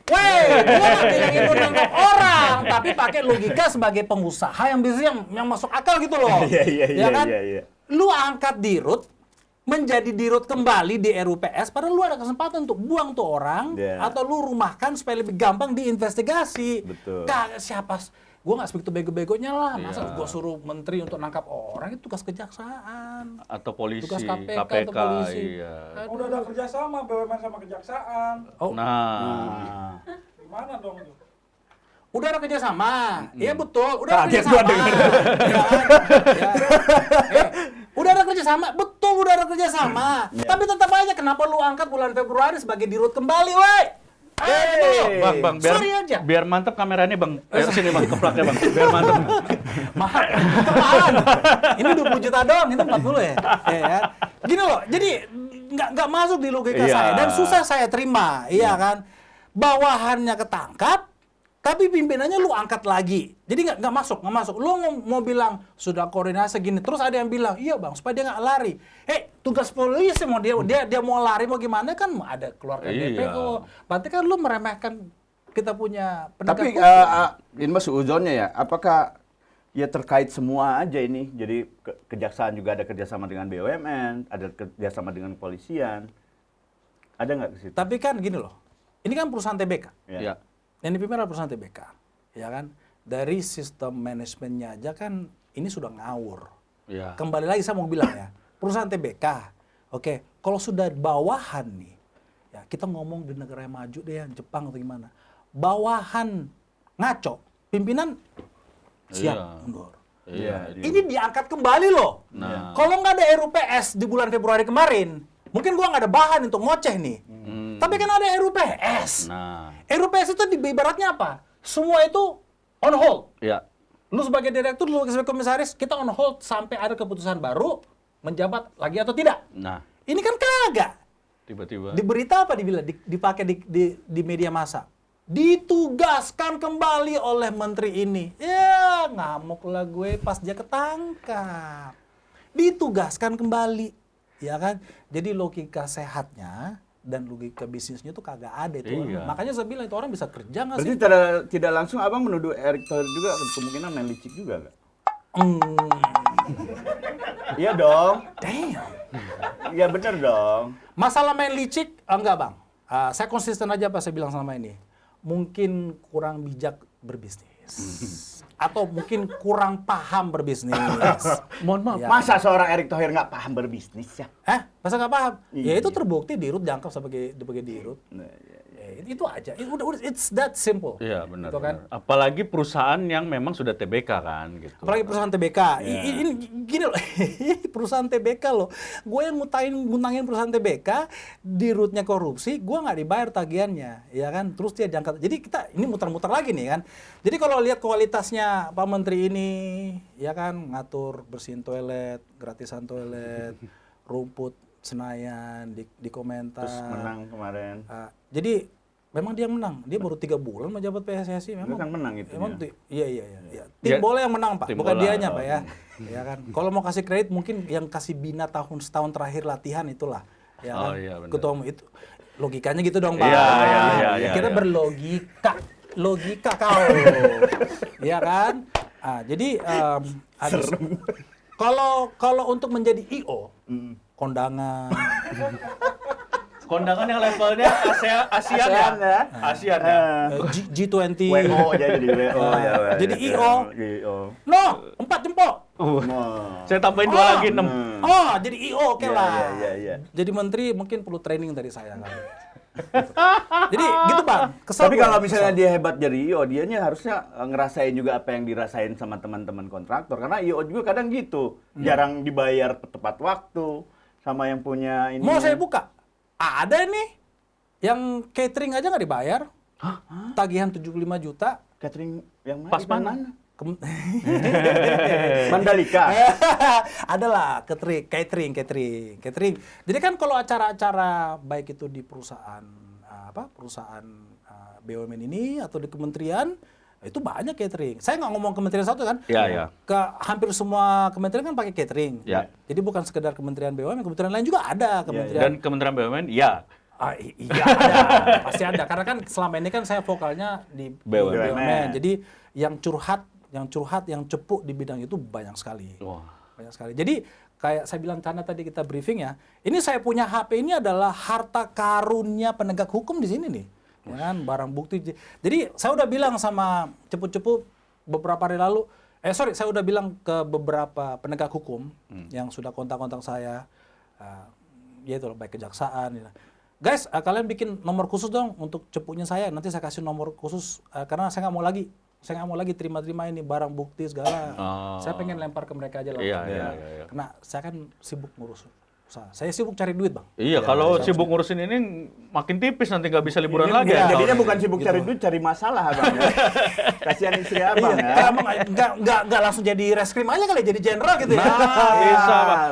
Weh, gua nggak bilangin lu nangkap orang, tapi pakai logika sebagai pengusaha yang bisa yang masuk akal gitu loh. Ya kan? Lu angkat dirut menjadi dirut kembali di RUPS, padahal lu ada kesempatan untuk buang tuh orang atau lu rumahkan supaya lebih gampang diinvestigasi. Betul. Siapa? Gue nggak speak to bego-begonya lah. Masa gue suruh menteri untuk nangkap orang, itu tugas kejaksaan. Atau polisi, Tugas KPK, atau KPK, polisi. iya. Udah ada kerjasama BUMN sama kejaksaan. Oh, Nah, Gimana dong itu? udah ada kerjasama. Iya betul, udah ada Kaget kerjasama. gua denger. Ya kan? Ya. Udah ada kerjasama, betul udah ada kerjasama. Tapi tetap aja kenapa lu angkat bulan Februari sebagai dirut kembali, woi? Bang, biar Sorry aja. biar mantep kameranya, Bang. Sini Bang, keplaknya Bang. Biar mantep. Mahal. Apaan? Ini 20 juta doang, itu 40 ya. Ya kan? Gini loh, jadi nggak masuk di logika Iya. saya dan susah saya terima, iya kan? Bawahannya ketangkap, tapi pimpinannya lu angkat lagi. Jadi nggak masuk. Lu mau bilang sudah koordinasi gini, terus ada yang bilang iya bang, supaya dia nggak lari. Tugas polisi mau dia mau lari mau gimana kan ada keluarkan Iya. DPO. Berarti kan lu meremehkan kita punya penegak Tapi hukum. ini mas uzonnya ya, apakah ya terkait semua aja ini? Jadi kejaksaan juga ada kerjasama dengan BUMN, ada kerjasama dengan kepolisian. Ada nggak ke situ? Tapi kan gini loh, ini kan perusahaan TBK. Iya. Yang dipimpin adalah perusahaan TBK, ya kan? Dari sistem manajemennya aja kan ini sudah ngawur. Iya. Kembali lagi saya mau bilang ya, perusahaan TBK, oke, kalau sudah bawahan nih, ya kita ngomong di negara yang maju deh, yang Jepang atau gimana, bawahan ngaco, pimpinan siap Iya. mundur. Iya. Ini diangkat kembali loh. Nah. Kalau nggak ada RUPS di bulan Februari kemarin, mungkin gua nggak ada bahan untuk ngoceh nih. Tapi kan ada RUPS. Nah, RUPS itu ibaratnya apa? Semua itu on hold. iya. Lu sebagai direktur, lu sebagai komisaris, kita on hold sampai ada keputusan baru menjabat lagi atau tidak. Nah, Ini kan kagak. tiba-tiba. Di berita apa dibilang? Dipakai di media massa. Ditugaskan kembali oleh menteri ini. Ya, ngamuk lah gue pas dia ketangkap. Ditugaskan kembali. Ya kan? Jadi logika sehatnya dan logika bisnisnya tuh kagak ada itu. Iya. Makanya saya bilang itu orang bisa kerja nggak Berarti sih? tidak langsung abang menuduh Erick Thohir juga kemungkinan main licik juga nggak? Iya dong. Damn. Iya bener dong. Masalah main licik, enggak bang. Saya konsisten aja apa saya bilang selama ini. Mungkin kurang bijak berbisnis. Atau mungkin kurang paham berbisnis. Mohon maaf. Ya. Masa seorang Erick Thohir nggak paham berbisnis ya? Masa nggak paham? Iya. Ya itu terbukti Dirut dianggap sebagai Dirut. Nah, iya. Itu aja. Udah, it's that simple. Iya, benar. Gitu kan? Benar. Apalagi perusahaan yang memang sudah TBK kan gitu. Apalagi perusahaan TBK. Ini gini loh, perusahaan TBK loh. Gue yang ngutangin perusahaan TBK, Dirutnya korupsi, gue nggak dibayar tagihannya, ya kan? Terus dia diangkat. Jadi kita ini muter-muter lagi nih kan. Jadi kalau lihat kualitasnya Pak Menteri ini, ya kan, ngatur bersihin toilet, gratisan toilet, rumput Senayan di komentar. Terus menang kemarin. Jadi memang dia menang. Dia baru 3 bulan menjabat PSSI. Itu Memang kan menang itu. Memang iya. Tim Ya, bola yang menang Pak, tim bukan bola. dianya Pak ya. Ya kan. Kalau mau kasih kredit mungkin yang kasih bina setahun terakhir latihan itulah. Ya Oh, kan. iya, benar. Ketua umum itu logikanya gitu dong Pak. Iya, Kita iya. berlogika. Logika kau. Iya kan? Jadi kalau untuk menjadi IO, kondangan, Kondangan yang levelnya ASEAN ya? ASEAN ya? G20, WO jadi WO ya. Jadi IO. no, 4 jempol. Saya tambahin 2 lagi 6. Oh, jadi IO oke Iya, lah. iya. Jadi menteri mungkin perlu training dari saya kali. Jadi gitu Bang. Kesel Tapi gua, kalau misalnya kesel. dia hebat jadi IO, dianya harusnya ngerasain juga apa yang dirasain sama teman-teman kontraktor. Karena IO juga kadang gitu, jarang dibayar tepat waktu sama yang punya ini. Mau saya buka? Ada nih yang catering aja nggak dibayar. Tagihan 75 juta. Catering yang mana? Pas Event mana? Mandalika. Adalah catering. Jadi kan kalau acara-acara baik itu di perusahaan perusahaan BUMN ini atau di kementerian itu banyak catering. Saya nggak ngomong kementerian satu kan. Iya. Hampir semua kementerian kan pakai catering. Ya. Jadi bukan sekedar kementerian BUMN, kementerian lain juga ada kementerian. Dan Kementerian BUMN, ya. Iya ada, pasti ada. Karena kan selama ini kan saya vokalnya di BUMN. BUMN. Jadi yang curhat, yang cepu di bidang itu banyak sekali. Wah. Banyak sekali. Jadi kayak saya bilang karena tadi kita briefing ya, ini saya punya HP ini adalah harta karunnya penegak hukum di sini nih. Ya kan, barang bukti. Jadi saya udah bilang sama cepu-cepu beberapa hari lalu, saya udah bilang ke beberapa penegak hukum yang sudah kontak-kontak saya, yaitu baik kejaksaan. Guys, kalian bikin nomor khusus dong untuk cepunya saya. Nanti saya kasih nomor khusus karena saya nggak mau lagi terima-terima ini barang bukti segala. Saya pengen lempar ke mereka aja lah. Iya. Karena saya kan sibuk ngurus usaha. Saya sibuk cari duit, Bang. Iya, kalau sibuk ngurusin ini makin tipis nanti nggak bisa liburan lagi. Iya, ya, jadinya tahun bukan ini. sibuk cari duit, cari masalah abang ya. Kasihan istri abang ya. Emang nggak langsung jadi reskrim aja kali, jadi jenderal gitu ya. Bisa, Bang.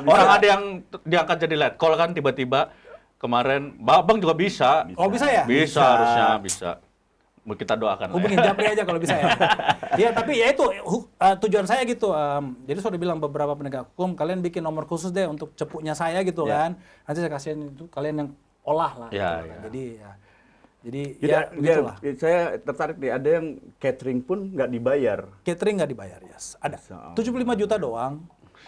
bisa. Orang ada yang diangkat jadi lead call kan tiba-tiba kemarin, Bang juga bisa. Oh, bisa ya? Bisa, harusnya bisa. Kita doakan lah ya. Hubungin Japri aja kalau bisa ya. Iya, tapi ya itu tujuan saya gitu. Jadi sudah bilang beberapa penegak hukum, kalian bikin nomor khusus deh untuk cepunya saya gitu kan. Nanti saya kasihin itu kalian yang olah lah. Ya, gitu kan. ya. Jadi Dia, begitulah. saya tertarik nih, ada yang catering pun nggak dibayar. Catering nggak dibayar, yes. Ada. Bisa. 75 juta doang.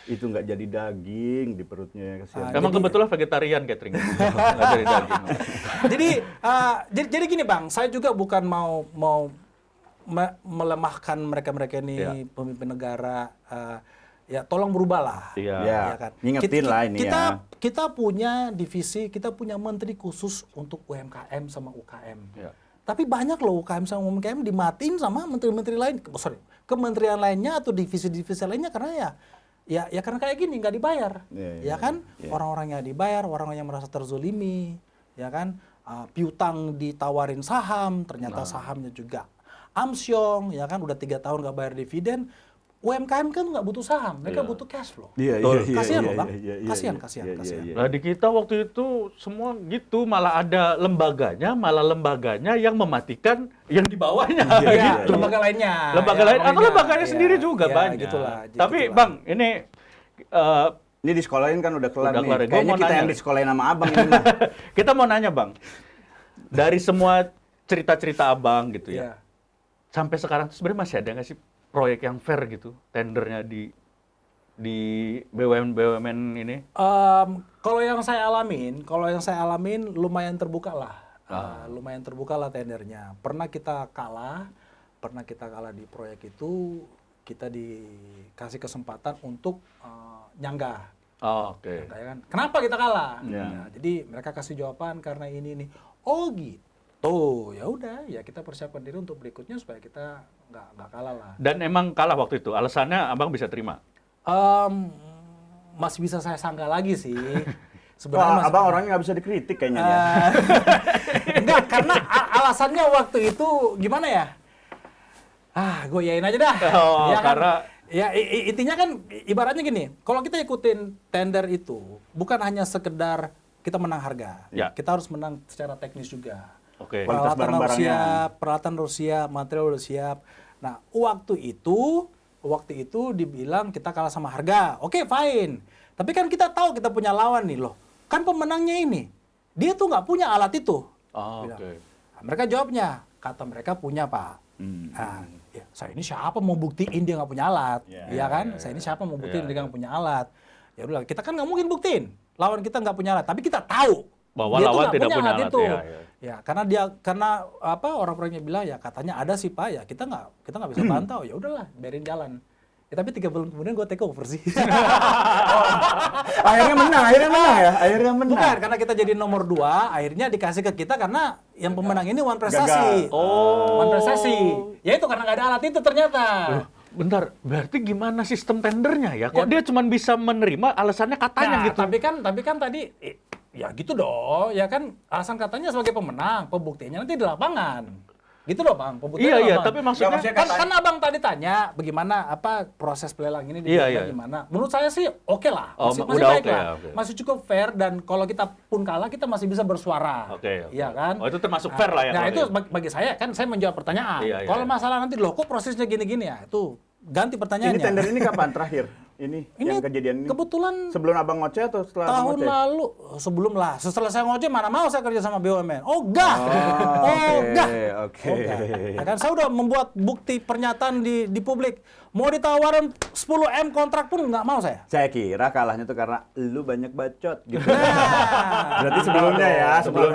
Itu nggak jadi daging di perutnya, kasihan. Emang kebetulan vegetarian catering. Nggak jadi daging. jadi gini Bang, saya juga bukan mau melemahkan mereka ini pemimpin negara. Ya tolong berubahlah. Iya. Ya, kan? ngingetin lah ini ya. Kita punya divisi, kita punya menteri khusus untuk UMKM sama UKM. Ya. Tapi banyak loh UKM sama UMKM dimatiin sama menteri-menteri lain, kementerian lainnya atau divisi-divisi lainnya karena ya karena kayak gini nggak dibayar, ya kan? Orang-orangnya dibayar, orang-orang yang merasa terzolimi, ya kan? Piutang ditawarin saham, ternyata sahamnya juga amsyong, ya kan? Udah 3 tahun nggak bayar dividen. UMKM kan nggak butuh saham, mereka butuh cash flow. Kasihan loh Bang, kasihan. Nah di kita waktu itu semua gitu, malah ada lembaganya yang mematikan yang di bawahnya. Gitu. Lembaga lainnya. Lembaga lain atau lembaganya sendiri juga banyak. Gitulah. Tapi Bang, ini Ini di sekolahin kan udah kelar Udah nih. kelar. Gua Kayaknya mau kita nanya. yang di sekolahin sama abang ini mah. kita mau nanya Bang, dari semua cerita-cerita Abang gitu ya, Iya. sampai sekarang tuh sebenarnya masih ada nggak sih proyek yang fair gitu, tendernya di BUMN ini? Kalau yang saya alamin lumayan terbuka lah. Lumayan terbuka lah tendernya. Pernah kita kalah di proyek itu, kita dikasih kesempatan untuk nyanggah. Oh, oke. Ya kan? Kenapa kita kalah? Ya. Nah, jadi mereka kasih jawaban karena ini. Oh gitu. Ya udah, ya kita persiapkan diri untuk berikutnya supaya kita nggak kalah lah. Dan emang kalah waktu itu, alasannya Abang bisa terima? Masih bisa saya sanggah lagi sih. Wah, Sebenarnya abang orangnya nggak bisa dikritik kayaknya. Ya. enggak, karena alasannya waktu itu gimana ya? Gue yain aja dah. Oh, Ya kan? karena Ya intinya kan ibaratnya gini, kalau kita ikutin tender itu bukan hanya sekedar kita menang harga, Ya. kita harus menang secara teknis juga. oke. Kualitas barang-barangnya. Peralatan harus siap, material harus siap. Nah, waktu itu dibilang kita kalah sama harga. Oke, fine. Tapi kan kita tahu kita punya lawan nih loh. Kan pemenangnya ini, dia tuh nggak punya alat itu. Oh, Bilang. oke. Nah, mereka jawabnya, kata mereka punya Pak. Nah, ya, saya ini siapa mau buktiin dia nggak punya alat, ya kan? Saya ini siapa mau buktiin dia nggak punya alat? Ya udah, kita kan nggak mungkin buktiin lawan kita nggak punya alat, tapi kita tahu Bahwa dia tuh lawan nggak tidak punya alat, itu. ya. Ya, karena orang-orangnya bilang ya katanya ada sih Pak, ya kita nggak bisa pantau, ya udahlah, biarin jalan. Ya, tapi 3 bulan kemudian gue take over sih. Akhirnya menang ya. Akhirnya menang. Bukan, karena kita jadi nomor 2, akhirnya dikasih ke kita karena yang pemenang ini One Prestasi. Gagal. One Prestasi. Ya itu karena nggak ada alat itu ternyata. Bentar, berarti gimana sistem tendernya ya? Kok dia cuma bisa menerima alasannya katanya Nah, gitu? Tapi kan tadi ya gitu dong, ya kan alasan katanya sebagai pemenang, pembuktiannya nanti di lapangan. Gitu loh Bang, pembuktiannya Iya, di lapangan. tapi maksudnya Kan Abang tadi tanya bagaimana proses pelelang ini Iya. gimana. Menurut saya sih oke lah, Oh, masih udah baik oke, lah. oke. Masih cukup fair dan kalau kita pun kalah kita masih bisa bersuara. Oke. Iya kan? Oh, itu termasuk fair lah ya Nah, kalau itu gitu. bagi saya kan saya menjawab pertanyaan. Iya. Kalau masalah nanti loh kok prosesnya gini-gini ya, itu ganti Ini pertanyaannya. tender ini kapan terakhir? ini Ini yang kejadian ini? kebetulan Sebelum abang ngoceh atau setelah abang tahun ngoceh? lalu, sebelum lah. Setelah saya ngoceh, mana mau saya kerja sama BUMN. Oh, enggak. Oke. Ya kan saya udah membuat bukti pernyataan di publik. Mau ditawarin 10M kontrak pun nggak mau saya. Saya kira kalahnya tuh karena lu banyak bacot gitu. Nah, Berarti sebelumnya ya,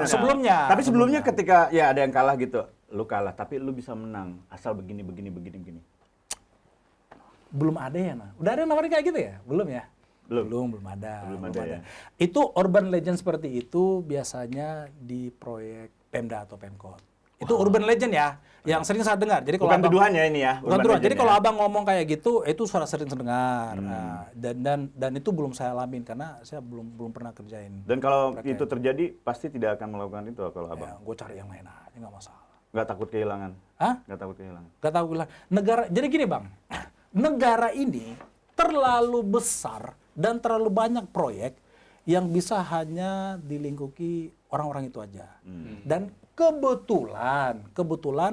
Sebelumnya. Tapi sebelumnya ketika ya ada yang kalah gitu, lu kalah tapi lu bisa menang asal begini. belum ada ya, nah. Udah ada yang nawarin kayak gitu ya? Belum ya? Belum. Belum ada. Belum ada ya. Itu urban legend seperti itu biasanya di proyek Pemda atau Pemkot. Itu urban legend ya, yang sering saya dengar. Jadi kalau Bukan abang, tuduhan ya ini ya. bukan urban tuduhan. legend Jadi ya. kalau abang ngomong kayak gitu, itu suara sering saya dengar. Nah, dan itu belum saya alamin karena saya belum pernah kerjain. Dan kalau itu terjadi pasti tidak akan melakukan itu kalau Ya, abang. gue cari yang lain aja nggak masalah. Nggak takut kehilangan. Hah? Nggak takut kehilangan. Gak tahu bilang negara. Jadi gini bang, negara ini terlalu besar dan terlalu banyak proyek yang bisa hanya dilingkupi orang-orang itu aja. Dan kebetulan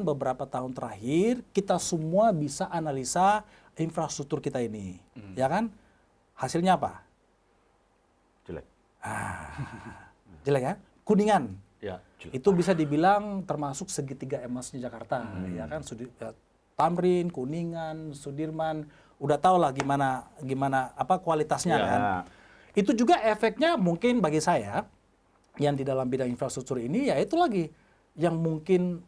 beberapa tahun terakhir kita semua bisa analisa infrastruktur kita ini, ya kan? Hasilnya apa? Jelek. Jelek ya? Kuningan. Ya. Itu bisa dibilang termasuk segitiga emasnya Jakarta, ya kan? Tamrin, Kuningan, Sudirman, udah tau lah gimana apa kualitasnya Ya. kan. Itu juga efeknya mungkin bagi saya yang di dalam bidang infrastruktur ini ya itu lagi yang mungkin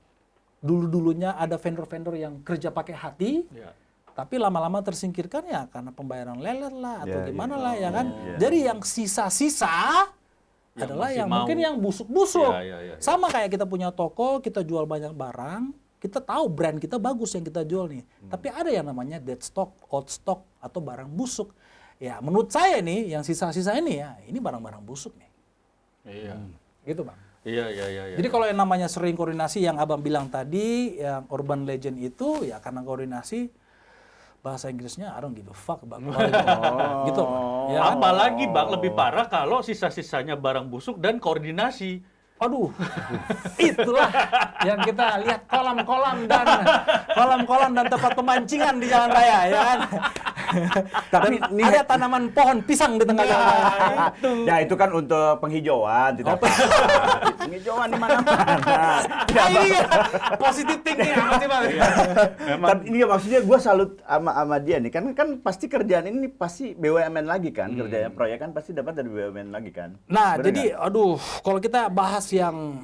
dulu-dulunya ada vendor-vendor yang kerja pakai hati, Ya. tapi lama-lama tersingkirkan ya karena pembayaran lelet lah atau Ya, gimana ya. lah ya kan. Ya. Jadi yang sisa-sisa Yang adalah masih yang mau. mungkin yang busuk-busuk. Ya. Sama kayak kita punya toko, kita jual banyak barang, kita tahu brand kita bagus yang kita jual nih. Tapi ada yang namanya dead stock, old stock, atau barang busuk. Ya menurut saya nih, yang sisa-sisa ini ya, ini barang-barang busuk nih. Iya. Gitu Bang. Iya. Jadi kalau yang namanya sering koordinasi yang Abang bilang tadi, yang urban legend itu ya karena koordinasi, bahasa Inggrisnya I don't give a fuck about quality. Gitu Bang. Ya kan? Apalagi Bang lebih parah kalau sisa-sisanya barang busuk dan koordinasi. Aduh, itulah yang kita lihat kolam-kolam dan tempat pemancingan di jalan raya, ya kan? Tapi Dan ini ada tanaman pohon pisang di tengah jalan raya. Ya itu kan untuk penghijauan, tidak apa. Penghijauan di mana-mana. Nah, ini ya, positif thinking masih Bang. Tapi ini maksudnya gue salut sama dia nih kan pasti kerjaan ini pasti BUMN lagi kan kerjanya proyek kan pasti dapat dari BUMN lagi kan. Nah, Bener jadi aduh, kalau kita bahas yang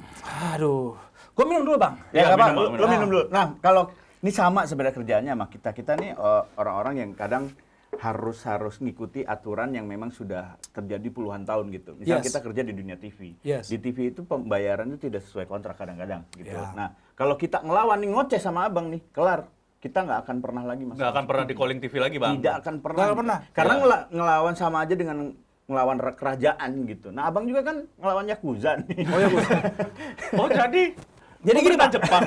gue minum dulu Bang. Ya, Ya, apa? minum, Lo minum dulu. Nah, kalau ini sama sebenarnya kerjaannya sama kita nih orang-orang yang kadang harus ngikuti aturan yang memang sudah terjadi puluhan tahun gitu. Misal Yes. kita kerja di dunia TV. Yes. Di TV itu pembayarannya tidak sesuai kontrak kadang-kadang gitu. Ya. Nah, kalau kita ngelawan nih ngoceh sama abang nih, kelar. Kita nggak akan pernah lagi masuk. Nggak akan pernah di calling TV lagi Bang. Tidak akan pernah. Nggak akan pernah. Karena Ya. ngelawan sama aja dengan ngelawan kerajaan gitu. Nah, abang juga kan ngelawan Yakuza nih. Oh, Yakuza. Oh jadi Jadi gini pemerintah Bang. Jepang.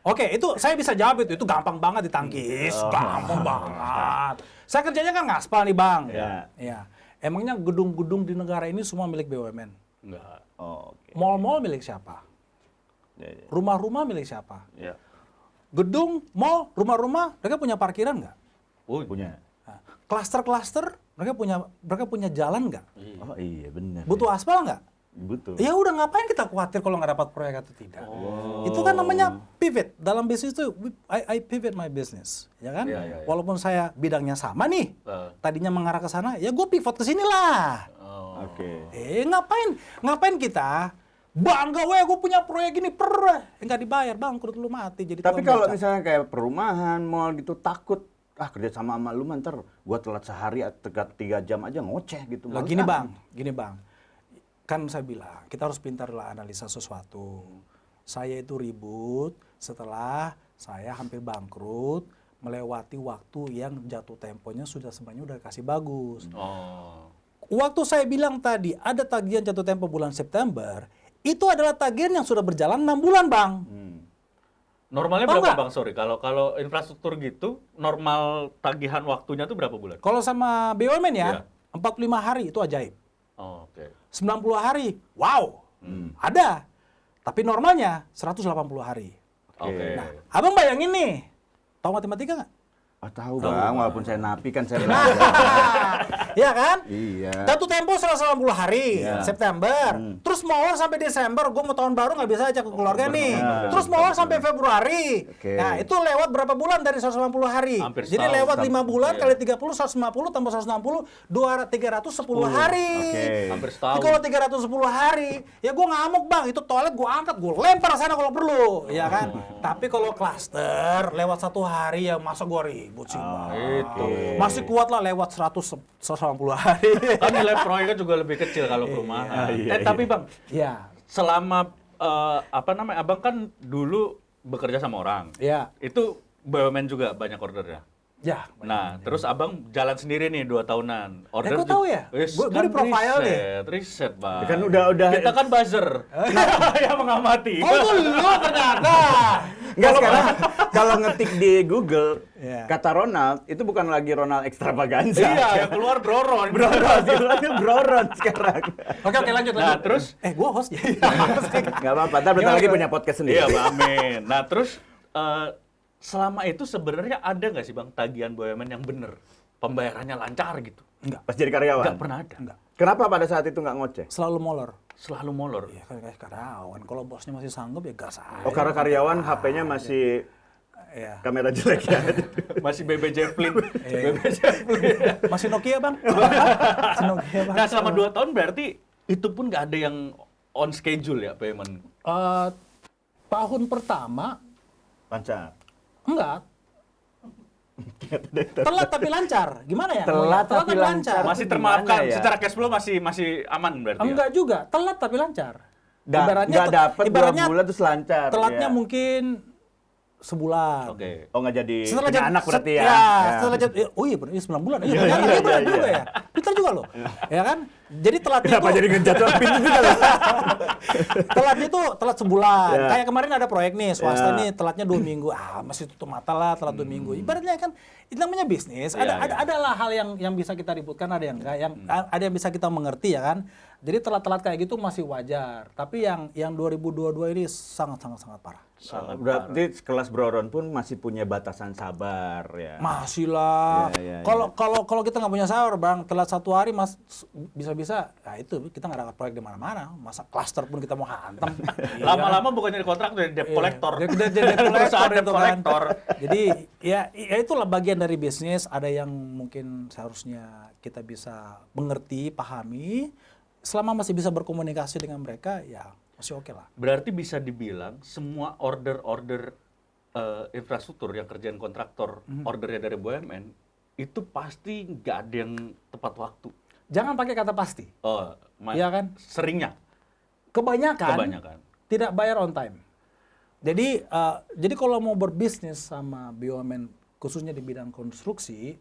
Oke, itu saya bisa jawab itu gampang banget ditangkis, gampang banget. Saya kerjanya kan ngaspal nih Bang. Ya. Ya. Emangnya gedung-gedung di negara ini semua milik BUMN? Enggak. Oh, oke. Mall-mall milik siapa? Ya, ya. Rumah-rumah milik siapa? Ya. Gedung, mall, rumah-rumah, mereka punya parkiran nggak? Oh, Punya. Nah, klaster-klaster, mereka punya jalan nggak? Oh iya benar. Butuh aspal nggak? Butuh. Ya udah ngapain kita khawatir kalau nggak dapat proyek atau tidak? Itu kan namanya pivot. Dalam bisnis itu I pivot my business, ya kan? Ya, ya, ya. Walaupun saya bidangnya sama nih, tadinya mengarah ke sana, ya gue pivot ke sini lah. Oh. Oke. Ngapain kita bangga, gue punya proyek ini nggak dibayar, bangkrut lu mati jadi Tapi tukang kalau beca. misalnya kayak perumahan, mall gitu takut kerja sama lu ntar gua telat sehari 3 jam aja ngoceh gitu. Lah Males gini ah. bang, kan saya bilang kita harus pintar lah analisa sesuatu. Saya itu ribut setelah saya hampir bangkrut, melewati waktu yang jatuh temponya sudah sebenarnya udah kasih bagus. Oh. Waktu saya bilang tadi ada tagihan jatuh tempo bulan September, itu adalah tagihan yang sudah berjalan 6 bulan bang. Normalnya Tahu berapa nggak? Bang? Sorry, kalau infrastruktur gitu normal tagihan waktunya tuh berapa bulan? Kalau sama BUMN ya, Iya. 45 hari itu ajaib. Oh, oke. 90 hari, wow, ada. Tapi normalnya 180 hari. Oke. Nah, abang bayangin nih, tahu matematika nggak? Oh, tahu Bang, walaupun saya napi kan saya belajar. Iya kan? Iya. Jatuh tempo 180 hari, Iya. September. Terus molor sampai Desember, gue mau tahun baru nggak bisa ajak ke keluarga nih. Terus molor sampai Februari. Oke. Nah, itu lewat berapa bulan dari 180 hari? Hampir Jadi setahun. lewat 5 bulan Iya. kali 30, 150 tambah 160, 310 hari. Oke. Hampir Jadi setahun. kalau 310 hari, ya gue ngamuk bang, itu toilet gue angkat, gue lempar sana kalau perlu, ya kan? Tapi kalau klaster lewat 1 hari ya masa gue ribut sih bang. Itu. Masih kuat lah lewat 180 hari. Kan nilai proyeknya juga lebih kecil kalau perumahan. Iya, Tapi Bang, Ya, selama Abang kan dulu bekerja sama orang. ya, Itu BUMN juga banyak ordernya. ya. Nah, terus Abang jalan sendiri nih 2 tahunan. kok tahu ya? Gua di profile nih. Riset, Bang. Kan udah Kita kan buzzer. yang mengamati. Oh itu lu ternyata. Enggak sekarang kalau ngetik di Google Iya. kata Ronald itu bukan lagi Ronald Extravaganza. Iya, yang keluar Broron. Broron, judulnya Broron sekarang. Oke lanjut. Nah, terus gua host ya. Enggak apa-apa, ntar bentar lagi punya podcast sendiri. iya, Bang, amin. Nah, terus selama itu sebenarnya ada nggak sih Bang tagihan BUMN yang bener? Pembayarannya lancar gitu? Enggak, Pas jadi karyawan. Nggak pernah ada. enggak. Kenapa pada saat itu nggak ngoceh? Selalu molor. Selalu molor. Ya kan kayak karyawan. Kalau bosnya masih sanggup ya gas aja. Oh, karena karyawan HP-nya masih Iya. kamera jelek ya. Masih BB Zeppelin. Iya. BB Zeppelin. Masih Nokia, Bang. Masih Nokia, Bang. Nah, selama 2 tahun berarti itu pun nggak ada yang on schedule ya payment. Tahun pertama Lancar. enggak. Telat tapi lancar. Gimana ya? Telat tapi lancar. Masih Gimana termaafkan. ya? Secara cash flow masih aman berarti. Enggak juga. Telat tapi lancar. Nggak dapet 2 bulan terus lancar. Telatnya ya. mungkin sebulan. Oke. Oh, nggak jadi Setelah punya jad- anak berarti ya. Ya, Ya. setelah oh iya benar, 9 bulan. Iya, Iya, ternyata iya, iya, benar iya, juga iya. ya. Pintar juga loh. Ya kan? Jadi telatnya Kenapa itu jadi ngejatuh pintu juga loh? telatnya itu telat sebulan. Ya. Kayak kemarin ada proyek nih, swasta Ya. nih telatnya 2 minggu. Masih tutup mata lah telat 2 minggu. Ibaratnya kan itu namanya bisnis. Iya, iya. Adalah hal yang bisa kita ributkan, ada yang enggak, ada yang bisa kita mengerti ya kan. Jadi telat-telat kayak gitu masih wajar. Tapi yang 2022 ini sangat parah. Sangat Berarti kelas Broron pun masih punya batasan sabar ya. Masih lah. Iya, iya, Kalau kita nggak punya sabar, Bang, telat 1 hari bisa-bisa, ya itu kita nggak dapat proyek di mana-mana. Masa klaster pun kita mau hantam. Lama-lama bukannya di kontrak jadi debt collector. Jadi Perusahaan debt itu kan. collector. Jadi ya itulah bagian dari bisnis. Ada yang mungkin seharusnya kita bisa mengerti, pahami. Selama masih bisa berkomunikasi dengan mereka, ya masih oke lah. Berarti bisa dibilang semua order-order infrastruktur yang kerjaan kontraktor, ordernya dari BUMN, itu pasti nggak ada yang tepat waktu. Jangan pakai kata pasti. Oh, Iya kan? Seringnya. Kebanyakan tidak bayar on time. Jadi kalau mau berbisnis sama BUMN khususnya di bidang konstruksi,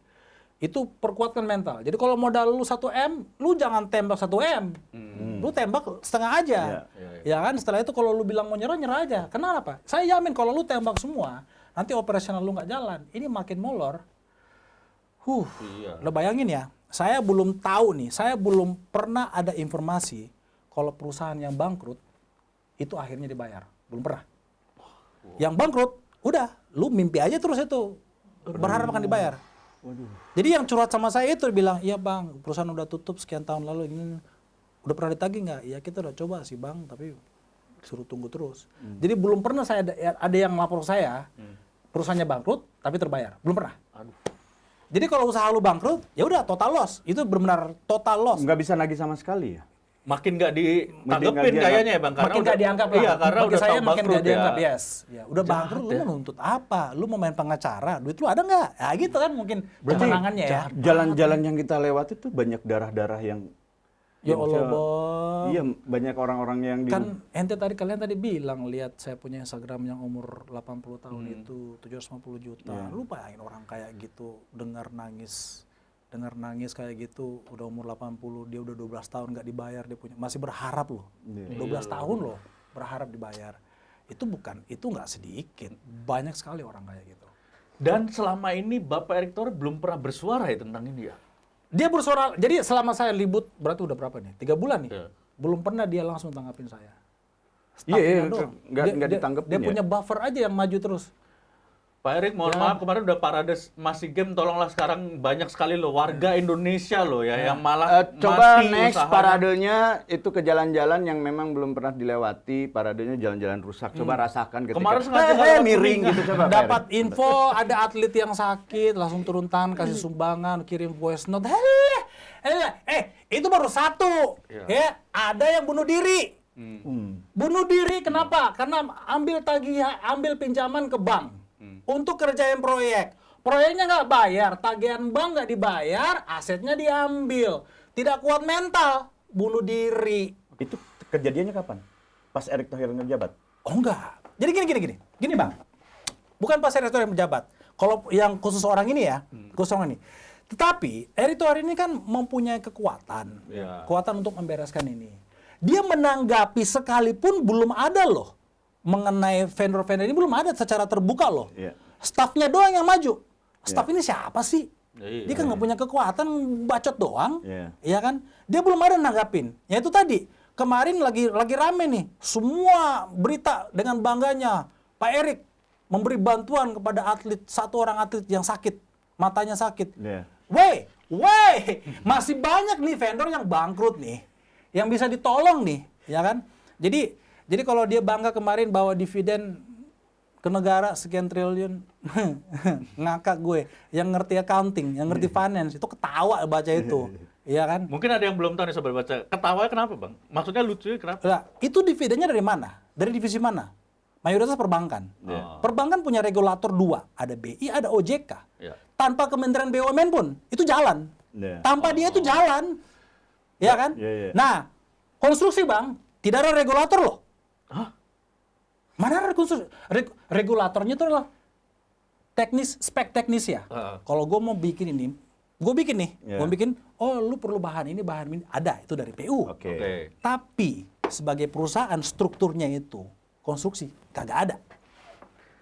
itu perkuatkan mental. Jadi kalau modal lu 1 M, lu jangan tembak 1 M. Lu tembak setengah aja. Ya kan? Setelah itu kalau lu bilang mau nyerah, nyerah aja. Kenapa? Saya yamin kalau lu tembak semua, nanti operasional lu nggak jalan. Ini makin molor. Iya. Lo bayangin ya, saya belum tahu nih, saya belum pernah ada informasi kalau perusahaan yang bangkrut itu akhirnya dibayar. Belum pernah. Yang bangkrut, udah, lu mimpi aja terus itu. Berharap akan dibayar. Jadi yang curhat sama saya itu bilang, iya bang, perusahaan udah tutup sekian tahun lalu, ini udah pernah ditagih nggak? Ya kita udah coba sih bang, tapi suruh tunggu terus. Jadi belum pernah saya ada yang lapor ke saya, perusahaannya bangkrut tapi terbayar. Belum pernah. Jadi kalau usaha lu bangkrut, ya udah total loss. Itu benar-benar total loss. Nggak bisa nagih sama sekali ya. Makin nggak nggak ditanggepin dianggap. kayaknya ya Bang. Karena Makin udah- nggak dianggap lah. Iya, karena Bagi udah saya tahu makin bangkrut nggak dianggap, ya. yes. Ya, udah bangkrut, lu mau nuntut apa? Lu mau main pengacara, duit lu ada nggak? Ya gitu kan mungkin kemenangannya ya. Jalan-jalan yang kita lewati tuh banyak darah-darah yang Ya Allah, maksudnya- Bang. Iya, banyak orang-orang yang di Kan kalian tadi bilang lihat saya punya Instagram yang umur 80 tahun itu 750 juta. Lu bayangin orang kayak gitu dengar nangis kayak gitu udah umur 80, dia udah 12 tahun nggak dibayar, dia punya masih berharap loh. 12 tahun loh berharap dibayar. Itu nggak sedikit. Banyak sekali orang kayak gitu. Dan selama ini Bapak Erick Thohir belum pernah bersuara ya tentang ini ya? Dia bersuara, jadi selama saya libut berarti udah berapa nih? 3 bulan nih. Iya. Belum pernah dia langsung tanggapin saya. Iya, Staffnya doang. nggak Dia ditanggepin Dia ya? punya buffer aja yang maju terus. Pak Erik, mohon maaf kemarin udah parade masih game, tolonglah sekarang banyak sekali loh warga Indonesia loh ya yang malah Coba mati next usahanya. paradenya itu ke jalan-jalan yang memang belum pernah dilewati, paradenya jalan-jalan rusak. Coba rasakan ketika Kemarin sengaja nggak lewat miring Kuningan. gitu coba. Pak Dapat Erik. info ada atlet yang sakit, langsung turun tangan, kasih sumbangan, kirim voice note. Hele, hele. Itu baru satu. Ya, ada yang bunuh diri. Bunuh diri kenapa? Karena ambil tagihan, ambil pinjaman ke bank untuk kerjain proyek. Proyeknya nggak bayar, tagihan bank nggak dibayar, asetnya diambil. Tidak kuat mental, bunuh diri. Itu kejadiannya kapan? Pas Erick Thohir ngejabat? Oh enggak. Jadi gini bang. Bukan pas Erick Thohir menjabat. Kalau yang khusus orang ini ya, khusus orang ini. Tetapi Erick Thohir ini kan mempunyai kekuatan, Ya. kekuatan untuk membereskan ini. Dia menanggapi sekalipun belum ada loh mengenai vendor-vendor ini belum ada secara terbuka loh. Iya. Stafnya doang yang maju. Staf ini siapa sih? Iya. Dia kan nggak punya kekuatan, bacot doang. Iya. Iya kan? Dia belum ada nanggapin. Ya itu tadi. Kemarin lagi rame nih. Semua berita dengan bangganya Pak Erik memberi bantuan kepada atlet, satu orang atlet yang sakit, matanya sakit. Iya. Weh, masih banyak nih vendor yang bangkrut nih, yang bisa ditolong nih, ya kan? Jadi kalau dia bangga kemarin bawa dividen ke negara sekian triliun, ngakak gue. Yang ngerti accounting, yang ngerti finance, itu ketawa baca itu, ya kan? Mungkin ada yang belum tahu nih sobat baca. Ketawanya kenapa bang? Maksudnya lucunya kenapa? Nah, itu dividennya dari mana? Dari divisi mana? Mayoritas perbankan. Iya. Perbankan punya regulator dua, ada BI, ada OJK. Iya. Tanpa Kementerian BUMN pun itu jalan. Iya. Tanpa dia itu jalan, ya kan? Iya, iya. Nah, konstruksi bang, tidak ada regulator loh. Hah? Mana ada konstruksi? Regulatornya itu adalah teknis, spek teknis ya. Kalau gue mau bikin ini, gue bikin nih, Iya. gue bikin, oh lu perlu bahan ini, ada itu dari PU. Oke. Oke. Tapi sebagai perusahaan strukturnya itu konstruksi kagak ada.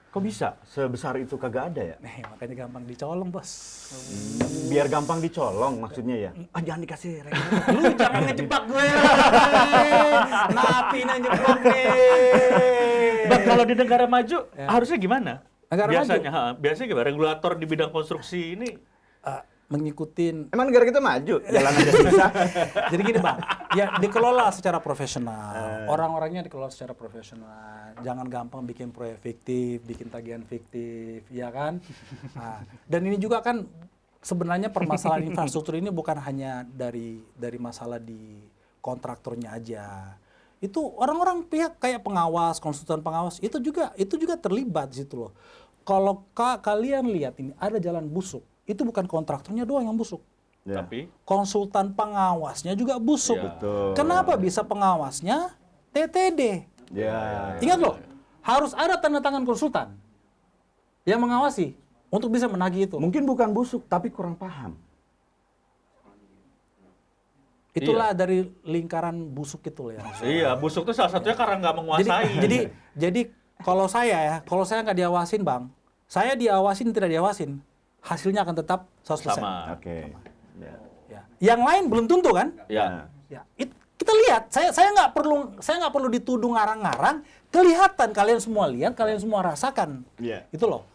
Kok bisa sebesar itu kagak ada ya? Makanya gampang dicolong bos. Biar gampang dicolong maksudnya ya. Ah jangan dikasih regulator. Lu jangan ngejebak gue. Napi yang jebak nih. Bang, kalau di negara maju harusnya gimana? Negara biasanya, biasanya gimana? Regulator di bidang konstruksi ini Mengikutin. Emang negara kita maju, jalan aja susah. Jadi gini bang, ya dikelola secara profesional. Orang-orangnya dikelola secara profesional. Jangan gampang bikin proyek fiktif, bikin tagihan fiktif, ya kan? Nah, dan ini juga kan sebenarnya permasalahan infrastruktur ini bukan hanya dari masalah di kontraktornya aja. Itu orang-orang pihak kayak pengawas, konsultan pengawas itu juga terlibat di situ loh. Kalau kalian lihat ini ada jalan busuk, itu bukan kontraktornya doang yang busuk. Ya. tapi Konsultan pengawasnya juga busuk. Ya. Betul. Kenapa bisa pengawasnya TTD? Ya. Ingat loh, harus ada tanda tangan konsultan yang mengawasi untuk bisa menagih itu. Mungkin bukan busuk, tapi kurang paham. Itulah dari lingkaran busuk itu ya. iya, busuk itu salah satunya karena nggak menguasai. Jadi kalau saya nggak diawasin bang, saya diawasin tidak diawasin, hasilnya akan tetap 100%. sama. Oke. Ya. Ya. Yang lain belum tentu kan? Ya. Ya, kita lihat. Saya nggak perlu dituduh ngarang-ngarang. Kelihatan kalian semua lihat, kalian semua rasakan. Iya. Itu loh.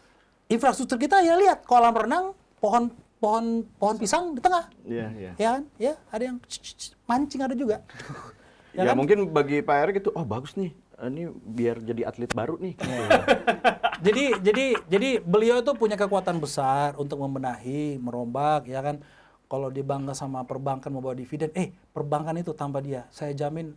Infrastruktur kita ya lihat kolam renang, pohon pisang di tengah. Iya, iya. Ya kan? Ya, ada yang mancing ada juga. Ya, kan? mungkin bagi Pak Erik itu, oh bagus nih, ini biar jadi atlet baru nih. Jadi beliau itu punya kekuatan besar untuk membenahi, merombak, ya kan. Kalau dia bangga sama perbankan membawa dividen, perbankan itu tanpa dia, saya jamin